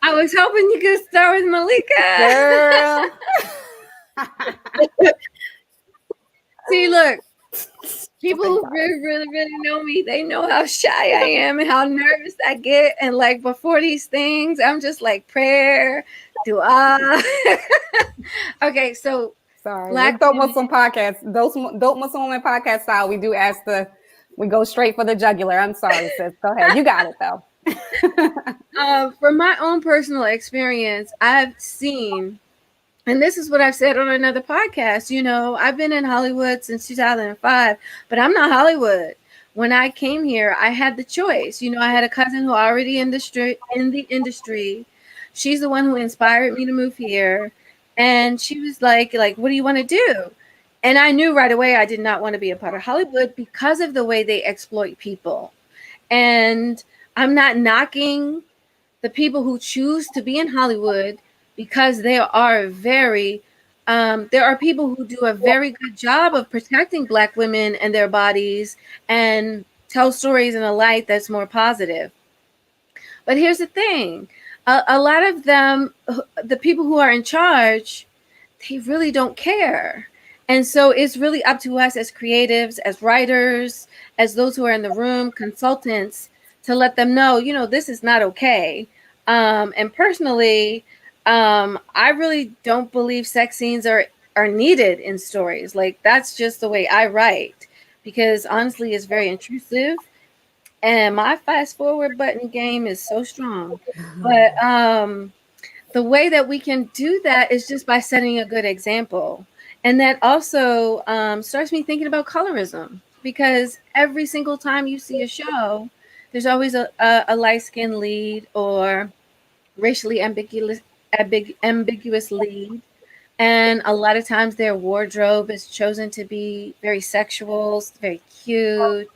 S3: I was hoping you could start with Malika.
S1: Girl.
S3: See, look, people who really know me, they know how shy I am and how nervous I get. And like before these things, I'm just like prayer, dua. Okay, so
S1: Sorry,
S3: Black
S1: Dope Muslim podcast, Dope Muslim Women podcast style. We go straight for the jugular. I'm sorry, sis. Go ahead. You got it though.
S3: From my own personal experience, I've seen, and this is what I've said on another podcast, you know, I've been in Hollywood since 2005, but I'm not Hollywood. When I came here, I had the choice. You know, I had a cousin who already in the industry. She's the one who inspired me to move here. And she was like, what do you want to do? And I knew right away I did not want to be a part of Hollywood because of the way they exploit people. And I'm not knocking the people who choose to be in Hollywood, because there are people who do a very good job of protecting Black women and their bodies and tell stories in a light that's more positive. But here's the thing. A lot of them, the people who are in charge, they really don't care. And so it's really up to us as creatives, as writers, as those who are in the room, consultants, to let them know, you know, this is not okay. And personally, I really don't believe sex scenes are needed in stories. Like, that's just the way I write, because honestly, it's very intrusive. And my fast forward button game is so strong. But the way that we can do that is just by setting a good example. And that also starts me thinking about colorism, because every single time you see a show, there's always a light-skinned lead or racially ambiguous lead. And a lot of times their wardrobe is chosen to be very sexual, very cute.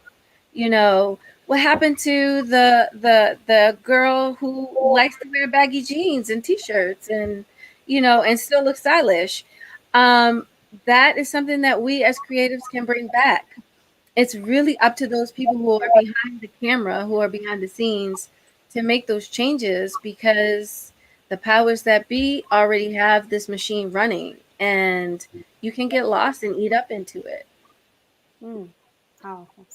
S3: You know, what happened to the girl who likes to wear baggy jeans and t-shirts and, you know, and still look stylish? That is something that we as creatives can bring back. It's really up to those people who are behind the camera, who are behind the scenes, to make those changes, because the powers that be already have this machine running, and you can get lost and eat up into it.
S1: Powerful.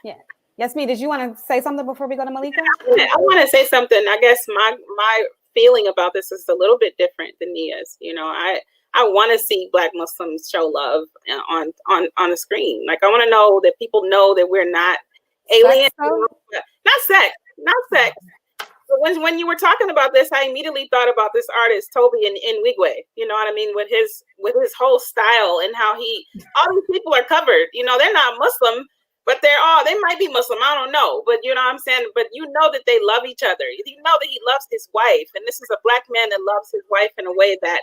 S1: Yeah. Yasmin, did you want to say something before we go to Malika?
S2: I want to say something. I guess my feeling about this is a little bit different than Nia's. You know, I want to see Black Muslims show love on the screen. Like, I want to know that people know that we're not alien. Not sex. But when you were talking about this, I immediately thought about this artist Toby in Wigwe. You know what I mean? With his whole style and how all these people are covered. You know, they're not Muslim, but they might be Muslim. I don't know. But you know what I'm saying? But you know that they love each other. You know that he loves his wife. And this is a Black man that loves his wife in a way that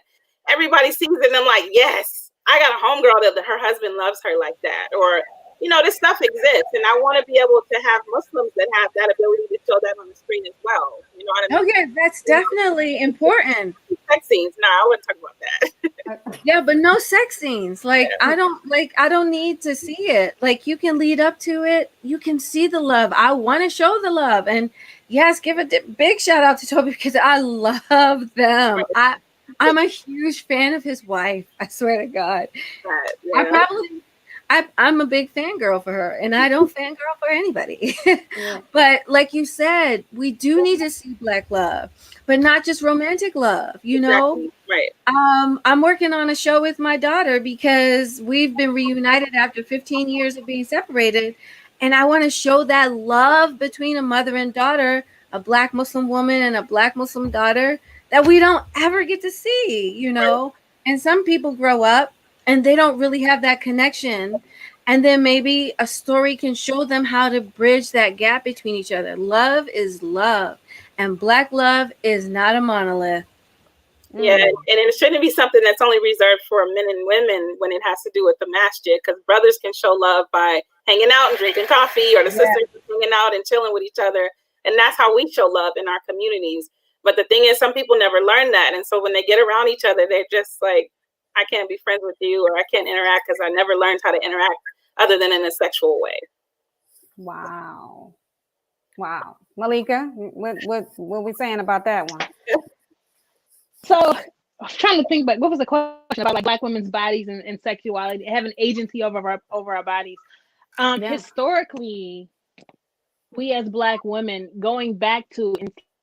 S2: everybody sees it and I'm like, yes, I got a homegirl that her husband loves her like that. Or, you know, this stuff exists. And I want to be able to have Muslims that have that ability to show that on the screen as well. You know what I mean?
S3: Oh, yeah, that's definitely important.
S2: Sex scenes. No, I wouldn't talk about that.
S3: Yeah, but no sex scenes. Like, I don't need to see it. Like, you can lead up to it. You can see the love. I want to show the love. And yes, give a big shout out to Toby, because I love them. I'm a huge fan of his wife. I swear to God. Yeah. I'm a big fangirl for her, and I don't fangirl for anybody. Yeah. But like you said, we do need to see Black love, but not just romantic love, you know?
S2: Exactly. Right.
S3: I'm working on a show with my daughter because we've been reunited after 15 years of being separated. And I want to show that love between a mother and daughter, a Black Muslim woman and a Black Muslim daughter, that we don't ever get to see, you know? And some people grow up and they don't really have that connection. And then maybe a story can show them how to bridge that gap between each other. Love is love, and Black love is not a monolith.
S2: Yeah, and it shouldn't be something that's only reserved for men and women when it has to do with the masjid, because brothers can show love by hanging out and drinking coffee, or the sisters can hanging out and chilling with each other. And that's how we show love in our communities. But the thing is, some people never learn that. And so when they get around each other, they're just like, I can't be friends with you, or I can't interact because I never learned how to interact other than in a sexual way.
S1: Wow. Malika, what we saying about that one?
S4: So I was trying to think, but what was the question about like Black women's bodies and sexuality, having agency over our bodies? Historically, we as Black women, going back to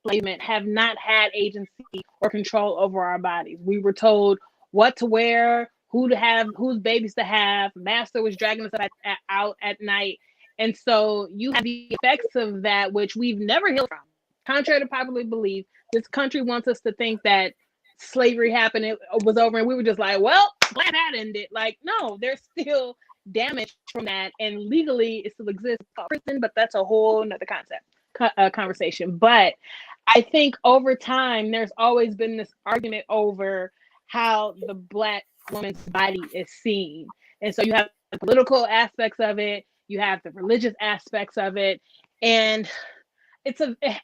S4: enslavement, have not had agency or control over our bodies. We were told what to wear, who to have, whose babies to have. Master was dragging us out at night. And so you have the effects of that, which we've never healed from. Contrary to popular belief, this country wants us to think that slavery happened, it was over, and we were just like, well, glad that ended. Like, no, there's still damage from that, and legally it still exists in prison, but that's a whole nother conversation. But I think over time, there's always been this argument over how the Black woman's body is seen. And so you have the political aspects of it, you have the religious aspects of it, and it's a I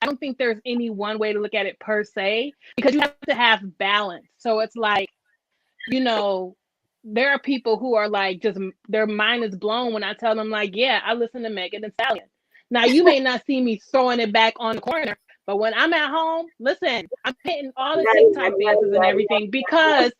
S4: don't think there's any one way to look at it per se, because you have to have balance. So it's like, you know, there are people who are like, just their mind is blown when I tell them like, yeah, I listen to Megan Thee Stallion. Now you may not see me throwing it back on the corner, but when I'm at home, listen, I'm hitting all the TikTok dances and everything, because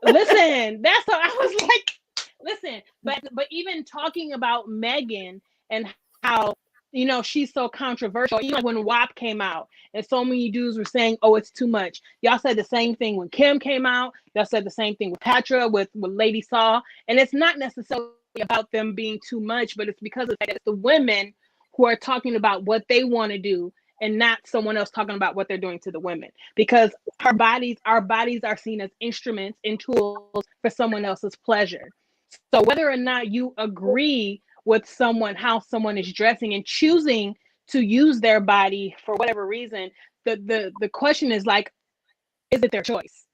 S4: listen, that's how I was like, listen, but even talking about Megan and how, you know, she's so controversial. Even like when WAP came out and so many dudes were saying, oh, it's too much. Y'all said the same thing when Kim came out. Y'all said the same thing with Patra, with Lady Saw. And it's not necessarily about them being too much, but it's because of that it's the women who are talking about what they want to do and not someone else talking about what they're doing to the women. Because our bodies are seen as instruments and tools for someone else's pleasure. So whether or not you agree with someone, how someone is dressing and choosing to use their body for whatever reason, the question is like, is it their choice?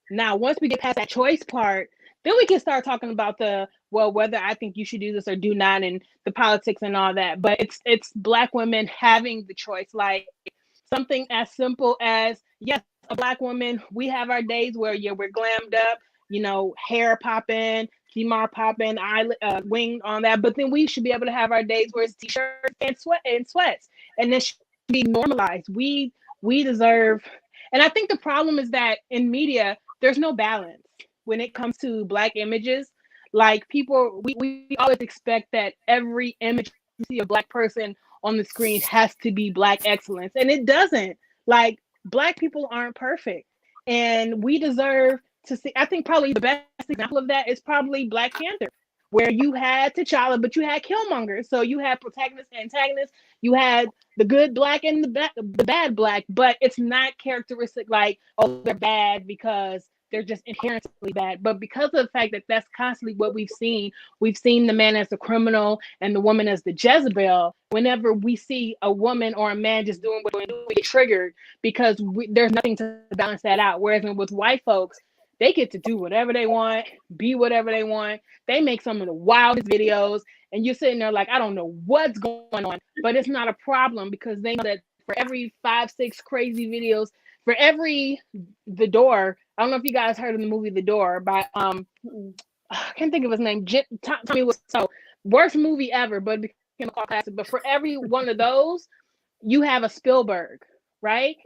S4: Now, once we get past that choice part, then we can start talking about whether I think you should do this or do not, and the politics and all that. But it's Black women having the choice, like something as simple as, yes, a Black woman, we have our days where we're glammed up, you know, hair popping, Kimar popping, wing on that, but then we should be able to have our days where it's t-shirts and sweats, and this should be normalized. We deserve, and I think the problem is that in media, there's no balance when it comes to Black images. Like people, we always expect that every image you see a Black person on the screen has to be Black excellence, and it doesn't. Like, Black people aren't perfect, and we deserve to see. I think probably the best example of that is probably Black Panther, where you had T'Challa, but you had Killmonger. So you had protagonist and antagonist. You had the good Black and the bad Black, but it's not characteristic like, oh, they're bad because they're just inherently bad. But because of the fact that that's constantly what we've seen the man as the criminal and the woman as the Jezebel. Whenever we see a woman or a man just doing what they do, we get triggered because there's nothing to balance that out. Whereas with white folks, they get to do whatever they want, be whatever they want. They make some of the wildest videos, and you're sitting there like, I don't know what's going on, but it's not a problem because they know that for every 5-6 crazy videos, for every The Door, I don't know if you guys heard of the movie The Door by I can't think of his name. Tommy was so worst movie ever, but it became a classic. But for every one of those, you have a Spielberg, right?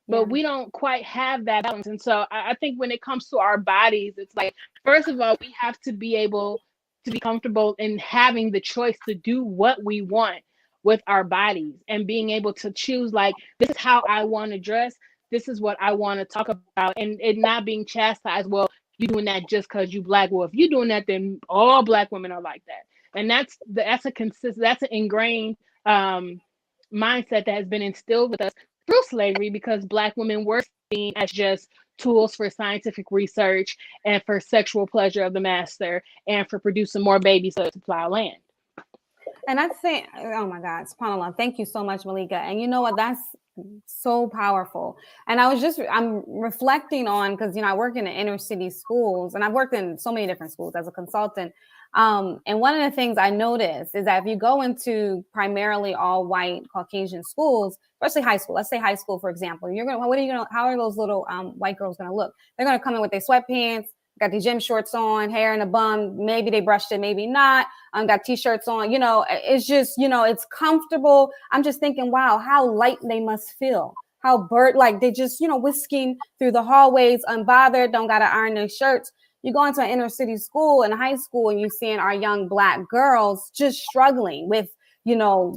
S4: But we don't quite have that balance. And so I think when it comes to our bodies, it's like, first of all, we have to be able to be comfortable in having the choice to do what we want with our bodies and being able to choose, like, this is how I want to dress. This is what I want to talk about, and it not being chastised. Well, you doing that just because you Black. Well, if you're doing that, then all Black women are like that. And that's an ingrained mindset that has been instilled with us through slavery, because Black women were seen as just tools for scientific research and for sexual pleasure of the master and for producing more babies to plow land.
S1: And I think, oh my God, subhanAllah, thank you so much, Malika. And you know what, that's so powerful. And I'm reflecting on, because, you know, I work in the inner city schools, and I've worked in so many different schools as a consultant. And one of the things I noticed is that if you go into primarily all white Caucasian schools, especially high school, let's say high school, for example, how are those little white girls going to look? They're going to come in with their sweatpants, got the gym shorts on, hair in a bun. Maybe they brushed it, maybe not. Got t-shirts on, it's just, it's comfortable. I'm just thinking, wow, how light they must feel. How like they just, whisking through the hallways, unbothered, don't got to iron their shirts. You go into an inner city school and high school and you're seeing our young Black girls just struggling with,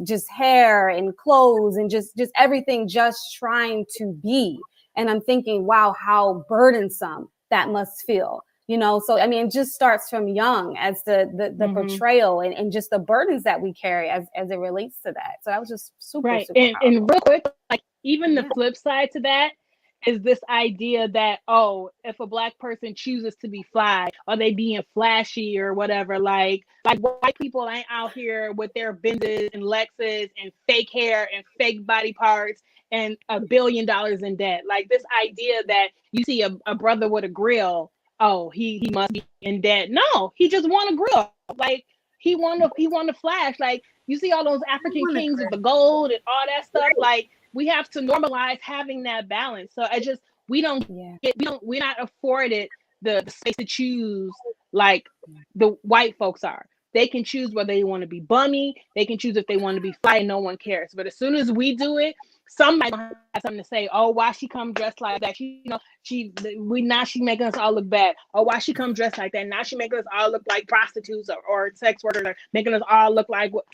S1: just hair and clothes and just everything, just trying to be. And I'm thinking, wow, how burdensome that must feel. So I mean, it just starts from young as the portrayal and just the burdens that we carry as it relates to that. So that was just super,
S4: right.
S1: super powerful.
S4: And real quick, like even the flip side to that is this idea that, oh, if a Black person chooses to be fly, or they being flashy or whatever, like white people ain't out here with their Benzes and Lexus and fake hair and fake body parts and $1 billion in debt. Like this idea that you see a brother with a grill, oh, he must be in debt. No, he just won a grill. Like he won a flash. Like you see all those African kings with the gold and all that stuff. Like we have to normalize having that balance. So we're not afforded the space to choose like the white folks are. They can choose whether they want to be bummy. They can choose if they want to be fly, and no one cares. But as soon as we do it, somebody have something to say. Oh, why she come dressed like that? She making us all look bad. Oh, why she come dressed like that? Now she making us all look like prostitutes or sex workers, or making us all look like what?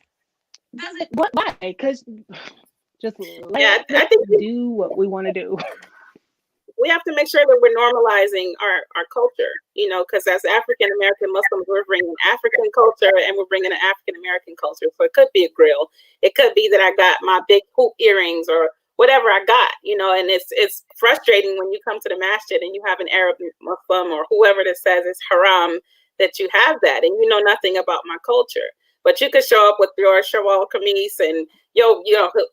S4: Why? Because just let us do what we want to do.
S2: We have to make sure that we're normalizing our culture, because as African American Muslims, we're bringing African culture and we're bringing an African American culture. So it could be a grill. It could be that I got my big hoop earrings or whatever I got, and it's frustrating when you come to the masjid and you have an Arab Muslim or whoever that says it's haram that you have that and you know nothing about my culture. But you could show up with your shalwar kameez and your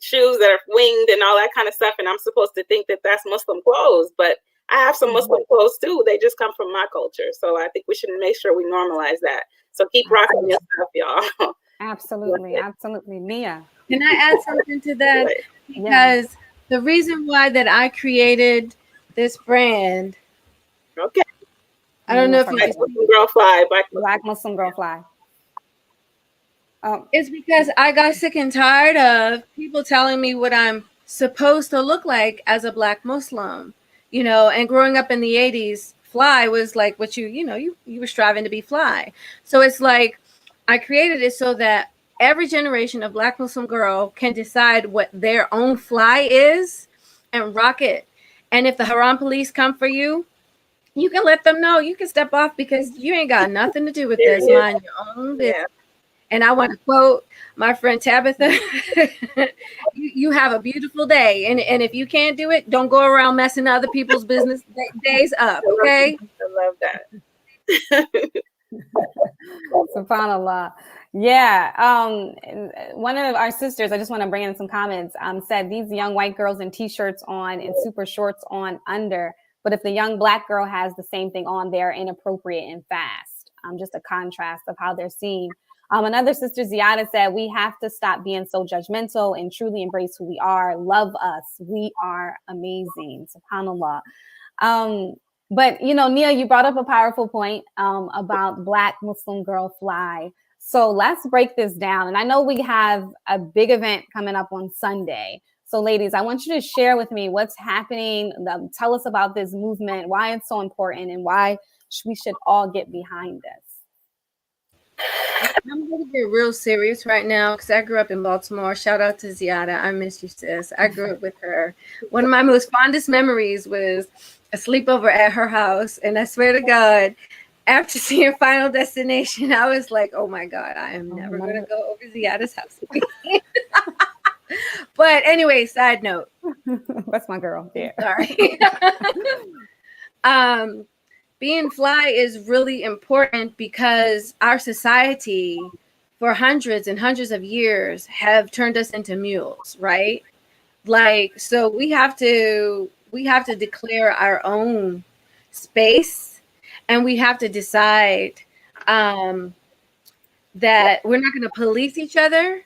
S2: shoes that are winged and all that kind of stuff, and I'm supposed to think that that's Muslim clothes. But I have some Muslim clothes too. They just come from my culture. So I think we should make sure we normalize that. So keep rocking your stuff, y'all.
S1: Absolutely, absolutely. Mia,
S3: can I add something to that? Because the reason why that I created this brand,
S2: okay,
S3: I don't know if you
S2: Black Muslim Girl Fly,
S1: Black Muslim Girl Fly.
S3: It's because I got sick and tired of people telling me what I'm supposed to look like as a Black Muslim, and growing up in the 80s, fly was like what you were striving to be fly. So it's like I created it so that every generation of Black Muslim girl can decide what their own fly is and rock it. And if the haram police come for you, you can let them know. You can step off because you ain't got nothing to do with this. Mind your own business. Yeah. And I want to quote my friend Tabitha, you have a beautiful day. And if you can't do it, don't go around messing other people's business days up, okay?
S2: I love that.
S1: SubhanAllah. Yeah. One of our sisters, I just want to bring in some comments, said these young white girls in t-shirts on and super shorts on under. But if the young Black girl has the same thing on, they're inappropriate and fast. Just a contrast of how they're seen. Another sister, Ziada, said, we have to stop being so judgmental and truly embrace who we are. Love us. We are amazing. SubhanAllah. But, Nia, you brought up a powerful point about Black Muslim Girl Fly. So let's break this down. And I know we have a big event coming up on Sunday. So ladies, I want you to share with me what's happening. Tell us about this movement, why it's so important, and why we should all get behind this.
S3: I'm going to get real serious right now because I grew up in Baltimore. Shout out to Ziada. I miss you, sis. I grew up with her. One of my most fondest memories was a sleepover at her house. And I swear to God, after seeing Final Destination, I was like, oh my God, I am never going to go over Ziada's house again. But anyway, side note.
S1: That's my girl. Yeah.
S3: Sorry. Being fly is really important because our society for hundreds and hundreds of years have turned us into mules, right? Like, so we have to declare our own space, and we have to decide that we're not going to police each other.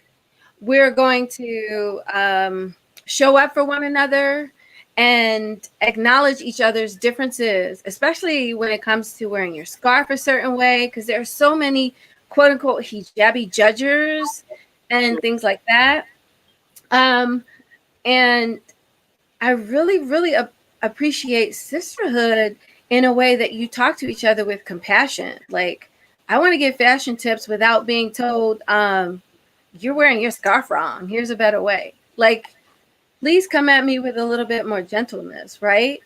S3: We're going to show up for one another and acknowledge each other's differences, especially when it comes to wearing your scarf a certain way, because there are so many quote unquote hijabi judgers and things like that. And I really, really appreciate sisterhood in a way that you talk to each other with compassion. Like, I want to give fashion tips without being told, you're wearing your scarf wrong. Here's a better way. Like, please come at me with a little bit more gentleness, right?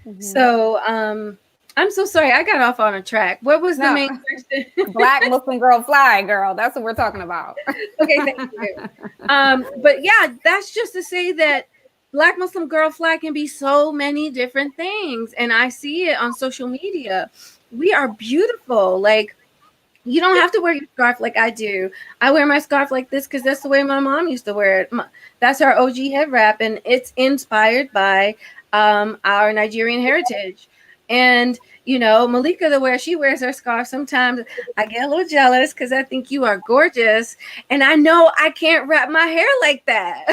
S1: Mhm.
S3: So, I'm so sorry. I got off on a track. What was the main question?
S1: Black Muslim girl fly, girl. That's what we're talking about.
S3: Okay, thank you. But yeah, that's just to say that Black Muslim girl flag can be so many different things. And I see it on social media. We are beautiful. Like, you don't have to wear your scarf like I do. I wear my scarf like this because that's the way my mom used to wear it. That's our OG head wrap, and it's inspired by our Nigerian heritage. And you know, Malika, the way she wears her scarf, sometimes I get a little jealous because I think you are gorgeous, and I know I can't wrap my hair like that,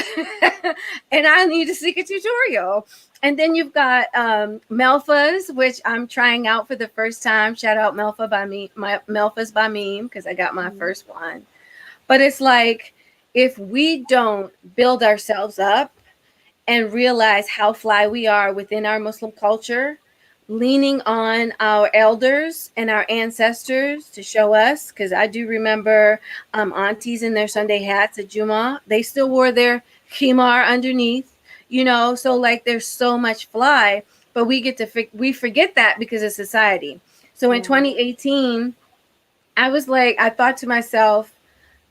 S3: and I need to seek a tutorial. And then you've got Melfa's, which I'm trying out for the first time. Shout out Melfa by me, my Melfa's by Meme, because I got my first one. But it's like, if we don't build ourselves up and realize how fly we are within our Muslim culture, leaning on our elders and our ancestors to show us, because I do remember aunties in their Sunday hats at Jumu'ah, they still wore their khimar underneath, you know, so like there's so much fly, but we forget that because of society. So in 2018, I thought to myself,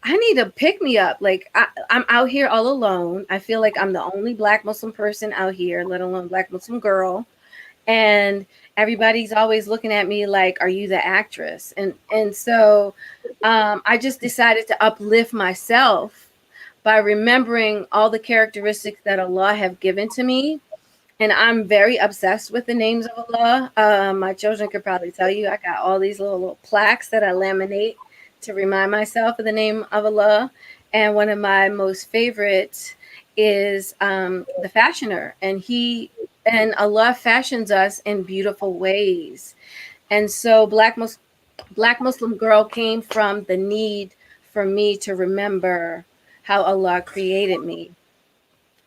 S3: I need to pick me up. Like, I'm out here all alone. I feel like I'm the only Black Muslim person out here, let alone Black Muslim girl. And everybody's always looking at me like, are you the actress? And so I just decided to uplift myself by remembering all the characteristics that Allah have given to me. And I'm very obsessed with the names of Allah. My children could probably tell you I got all these little plaques that I laminate to remind myself of the name of Allah. And one of my most favorites is the fashioner. And Allah fashions us in beautiful ways. And so Black Muslim girl came from the need for me to remember how Allah created me.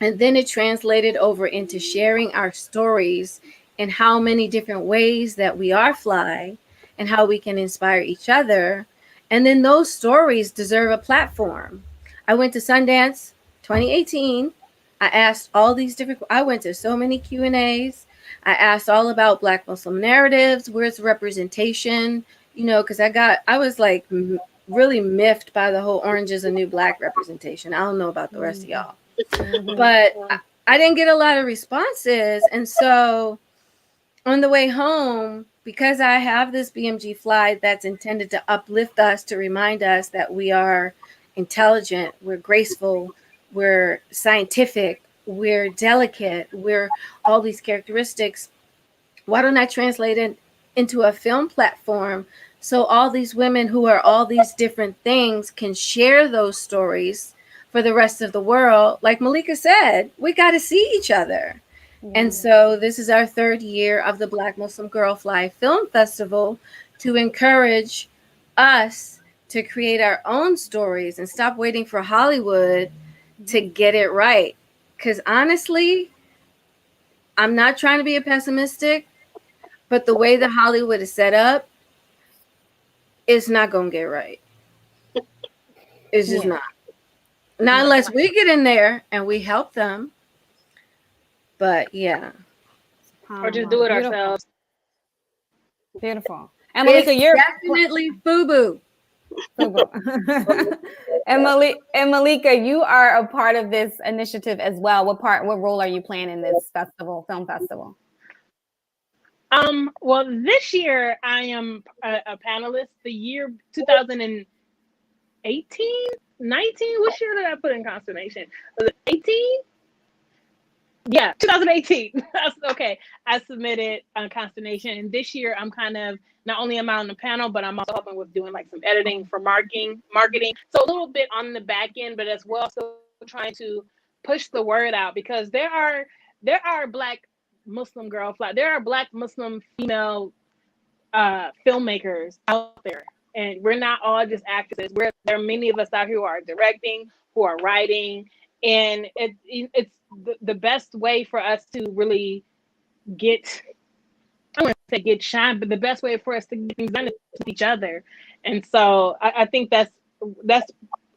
S3: And then it translated over into sharing our stories and how many different ways that we are fly and how we can inspire each other. And then those stories deserve a platform. I went to Sundance 2018. I asked all these I went to so many Q&As. I asked all about Black Muslim narratives. Where's representation? You know, because I was like really miffed by the whole Orange is the New Black representation. I don't know about the rest of y'all. But I didn't get a lot of responses. And so on the way home, because I have this BMG fly that's intended to uplift us, to remind us that we are intelligent, we're graceful, we're scientific, we're delicate, we're all these characteristics, why don't I translate it into a film platform so all these women who are all these different things can share those stories for the rest of the world? Like Malika said, we got to see each other. And so this is our third year of the Black Muslim Girl Fly Film Festival to encourage us to create our own stories and stop waiting for Hollywood to get it right. Because honestly, I'm not trying to be a pessimistic, but the way that Hollywood is set up, it's not going to get right. It's just not. Not unless we get in there and we help them. But yeah.
S4: Or just do it ourselves.
S1: Beautiful. And Malika, you're
S3: definitely FUBU.
S1: and Malika, you are a part of this initiative as well. What role are you playing in this film festival?
S4: Well, this year I am a panelist. The year 2018, 19, which year did I put in consternation? Was it 18? Yeah, 2018. Okay, I submitted Consternation, and this year I'm kind of not only am I on the panel, but I'm also helping with doing like some editing for marketing. So a little bit on the back end, but as well still trying to push the word out because there are Black Muslim there are Black Muslim female filmmakers out there, and we're not all just actresses. There are many of us out here who are directing, who are writing, and it's the best way for us to really get, I want to say get shine, but the best way for us to get things done is with each other. And so I think that's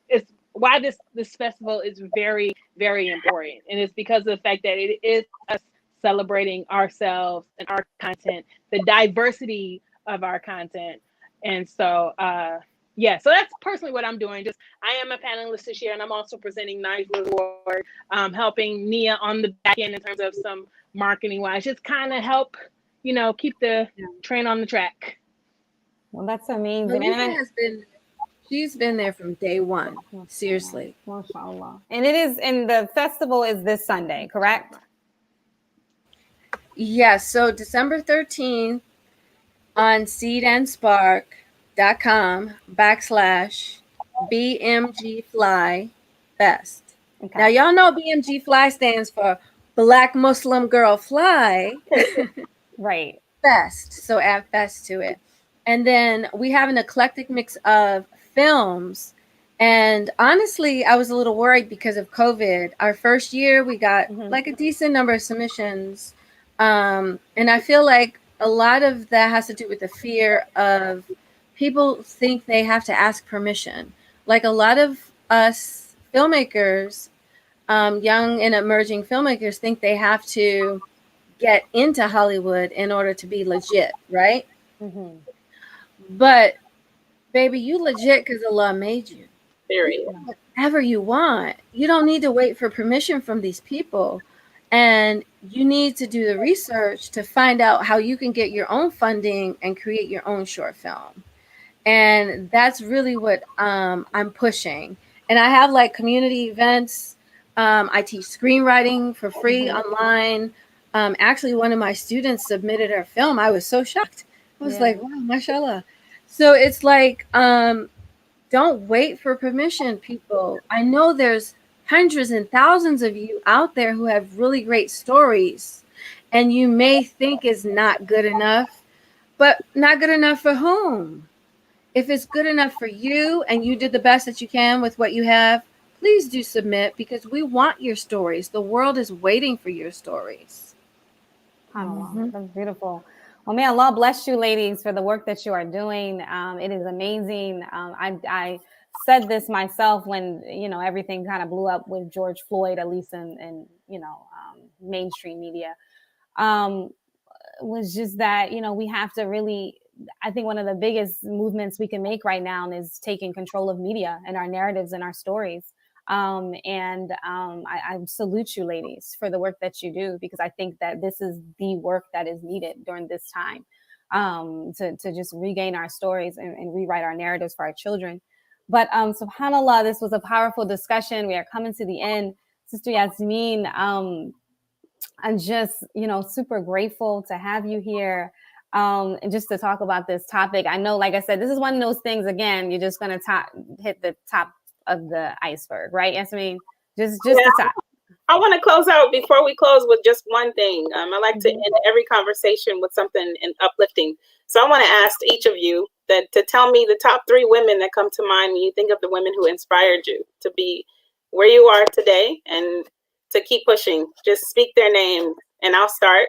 S4: it's why this festival is very, very important, and it's because of the fact that it is us celebrating ourselves and our content, the diversity of our content. And so yeah, so that's personally what I'm doing. Just I am a panelist this year, and I'm also presenting Nigel's Award, helping Nia on the back end in terms of some marketing wise, just kind of help, keep the train on the track.
S1: Well, that's amazing.
S3: Malika she's been there from day one. Seriously.
S1: MashaAllah. And the festival is this Sunday, correct?
S3: Yes. So December 13th on seedandspark.com/BMG Fly Fest. Okay. Now, y'all know BMG Fly stands for Black Muslim Girl Fly.
S1: Right.
S3: Fest. So add fest to it. And then we have an eclectic mix of films. And honestly, I was a little worried because of COVID. Our first year, we got like a decent number of submissions. And I feel like a lot of that has to do with the fear of people think they have to ask permission. Like a lot of us filmmakers, young and emerging filmmakers, think they have to get into Hollywood in order to be legit, right? Mm-hmm. But baby, you legit because Allah made you.
S2: Period.
S3: Whatever you want. You don't need to wait for permission from these people. And you need to do the research to find out how you can get your own funding and create your own short film. And that's really what I'm pushing. And I have like community events. I teach screenwriting for free online. Actually, one of my students submitted her film. I was so shocked. I was like, wow, mashallah. So it's like, don't wait for permission, people. I know there's hundreds and thousands of you out there who have really great stories, and you may think it's not good enough, but not good enough for whom? If it's good enough for you and you did the best that you can with what you have, please do submit, because we want your stories. The world is waiting for your stories.
S1: That's beautiful. Well, may Allah bless you, ladies, for the work that you are doing. It is amazing. I said this myself when, everything kind of blew up with George Floyd, at least in mainstream media, was just that, we have to really, I think one of the biggest movements we can make right now is taking control of media and our narratives and our stories. I salute you, ladies, for the work that you do, because I think that this is the work that is needed during this time, to just regain our stories and rewrite our narratives for our children. But subhanAllah, this was a powerful discussion. We are coming to the end. Sister Yasmin, I'm just, super grateful to have you here. And just to talk about this topic. I know, like I said, this is one of those things, again, you're just going to hit the top of the iceberg, right, Yasmin? Just the top.
S2: I want to close out before we close with just one thing. I like to end every conversation with something uplifting. So I want to ask each of you to tell me the top 3 women that come to mind when you think of the women who inspired you to be where you are today and to keep pushing. Just speak their name, and I'll start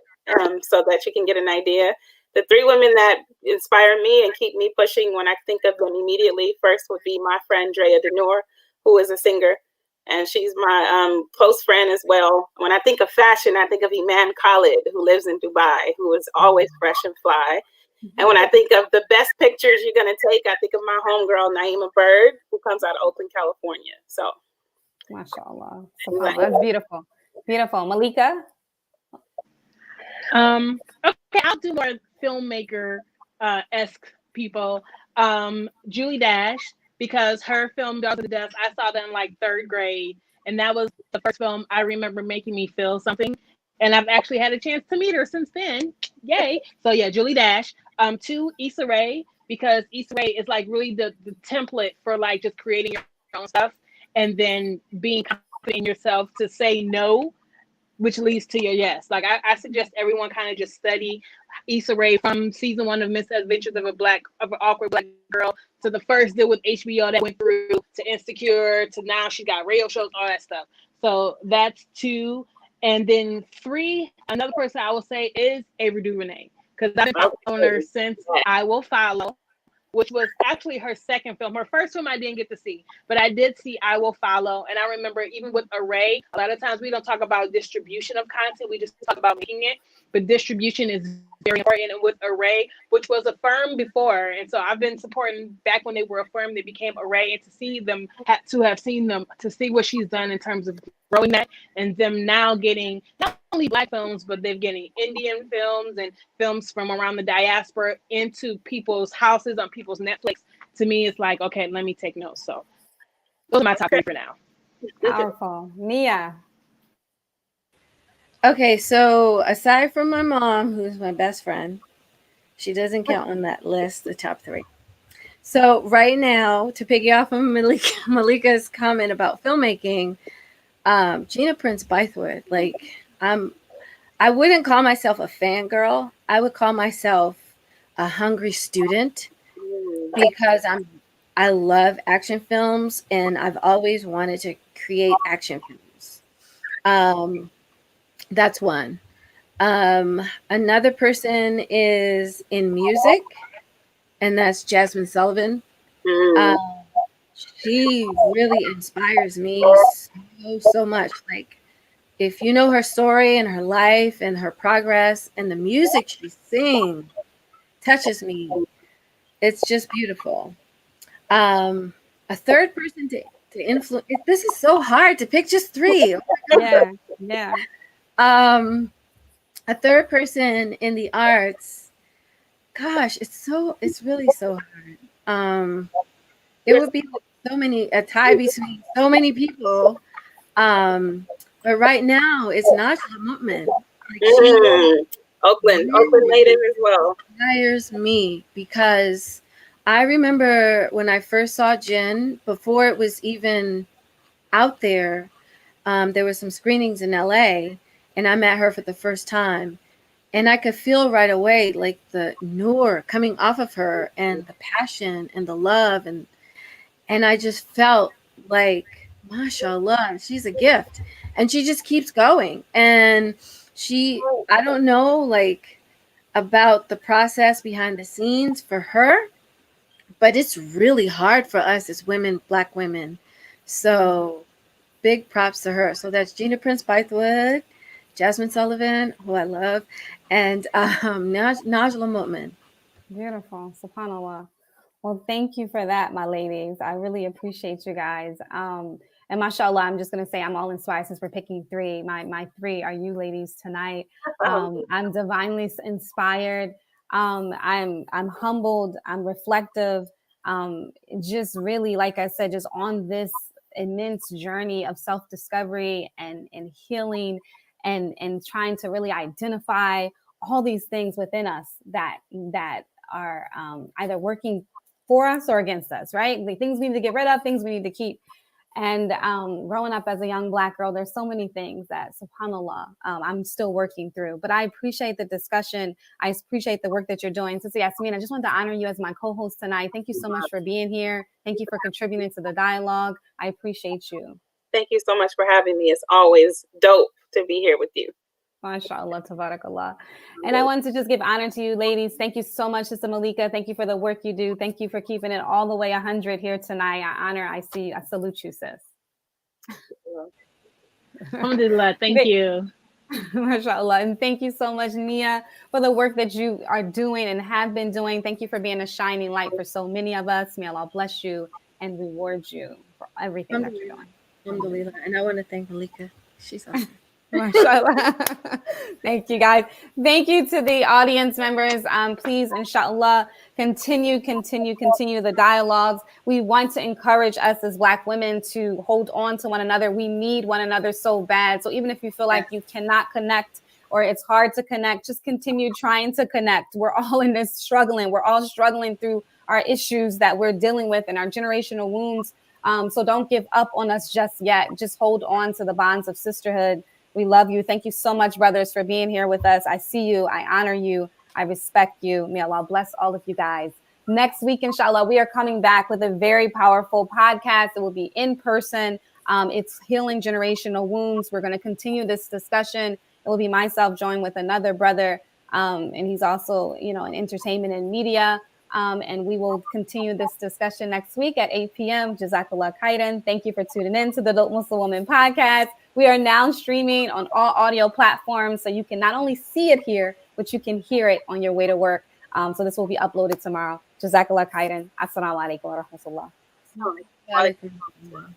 S2: so that you can get an idea. The 3 women that inspire me and keep me pushing when I think of them immediately, first would be my friend Drea Denor, who is a singer, and she's my close friend as well. When I think of fashion, I think of Iman Khalid, who lives in Dubai, who is always fresh and fly. And when I think of the best pictures you're going to take, I think of my homegirl, Naima Bird, who comes out of Oakland, California. So,
S1: mashallah. That's beautiful. Beautiful. Malika?
S4: Okay, I'll do more filmmaker esque people. Julie Dash, because her film Dogs of the Deaf, I saw that in like 3rd grade, And that was the first film I remember making me feel something. And I've actually had a chance to meet her since then. Yay. So yeah, Julie Dash. Two, Issa Rae, because Issa Rae is like really the template for like just creating your own stuff and then being confident in yourself to say no, which leads to your yes. Like I suggest everyone kind of just study Issa Rae from season 1 of Misadventures of an Awkward Black Girl to the first deal with HBO that went through to Insecure to now she's got radio shows, all that stuff. So that's 2. And then 3, another person I will say is Avery DuVernay, because I've been following her since I Will Follow, which was actually her second film. Her first film I didn't get to see, but I did see I Will Follow. And I remember even with Array, a lot of times we don't talk about distribution of content, we just talk about making it. But distribution is very important. And with Array, which was Affirmed before, and so I've been supporting back when they were Affirmed, they became Array, and to see them, to have seen them, to see what she's done in terms of growing that, and them now getting not only Black films, but they're getting Indian films and films from around the diaspora into people's houses on people's Netflix. To me, it's like, okay, let me take notes. So those are my top 3 for now.
S1: Powerful. Nia.
S3: Okay, so aside from my mom, who's my best friend, she doesn't count on that list, the top 3. So right now, to piggy off of Malika's comment about filmmaking, Gina Prince Bythewood, like I wouldn't call myself a fangirl. I would call myself a hungry student, because I love action films and I've always wanted to create action films. That's one. Another person is in music, and that's Jasmine Sullivan. She really inspires me so much. Like, if you know her story and her life and her progress and the music she sings touches me, it's just beautiful. A third person to influence. This is so hard to pick just 3.
S1: Yeah.
S3: A third person in the arts. Gosh, it's really so hard. It would be so many, a tie between so many people. But right now it's Najla Mutman. Like,
S2: Oakland native as well.
S3: Inspires me because I remember when I first saw Jen, before it was even out there, there were some screenings in LA, and I met her for the first time. And I could feel right away, like the noor coming off of her and the passion and the love. And I just felt like, mashallah, she's a gift. And she just keeps going. And I don't know, like, about the process behind the scenes for her, but it's really hard for us as women, Black women. So big props to her. So that's Gina Prince Bythewood, Jasmine Sullivan, who I love, and Najla Mutman.
S1: Beautiful. SubhanAllah. Well, thank you for that, my ladies. I really appreciate you guys. And mashallah, I'm just going to say I'm all inspired since we're picking 3. My 3 are you ladies tonight. I'm divinely inspired. I'm humbled. I'm reflective. Just really, like I said, just on this immense journey of self-discovery and healing and trying to really identify all these things within us that are either working for us or against us, right? The things we need to get rid of, things we need to keep. And growing up as a young Black girl, there's so many things that, subhanAllah, I'm still working through. But I appreciate the discussion. I appreciate the work that you're doing. Sister Yasmin, I just wanted to honor you as my co-host tonight. Thank you so much for being here. Thank you for contributing to the dialogue. I appreciate you.
S2: Thank you so much for having me. It's always dope to be here with you.
S1: MashaAllah, tabarakallah. And I wanted to just give honor to you, ladies. Thank you so much, Sister Malika. Thank you for the work you do. Thank you for keeping it all the way 100 here tonight. I salute you, sis.
S4: Alhamdulillah, thank you.
S1: MashaAllah. And thank you so much, Nia, for the work that you are doing and have been doing. Thank you for being a shining light for so many of us. May Allah bless you and reward you for everything that you're doing.
S3: Alhamdulillah. And I want to thank Malika. She's awesome.
S1: MashaAllah. Thank you, guys. Thank you to the audience members. Please, inshallah, continue the dialogues. We want to encourage us as Black women to hold on to one another. We need one another so bad. So even if you feel like you cannot connect or it's hard to connect, just continue trying to connect. We're all in this struggling. We're all struggling through our issues that we're dealing with and our generational wounds. So don't give up on us just yet. Just hold on to the bonds of sisterhood. We love you. Thank you so much, brothers, for being here with us. I see you. I honor you. I respect you. May Allah bless all of you guys. Next week, inshallah, we are coming back with a very powerful podcast. It will be in person. It's healing generational wounds. We're going to continue this discussion. It will be myself joined with another brother, and he's also, in entertainment and media. And we will continue this discussion next week at 8 p.m. Jazakallah khairan. Thank you for tuning in to the Dope Muslim Woman podcast. We are now streaming on all audio platforms, so you can not only see it here, but you can hear it on your way to work. So this will be uploaded tomorrow. Jazakallah khairan. Assalamu alaikum wa rahmatullah.
S2: Alaikum.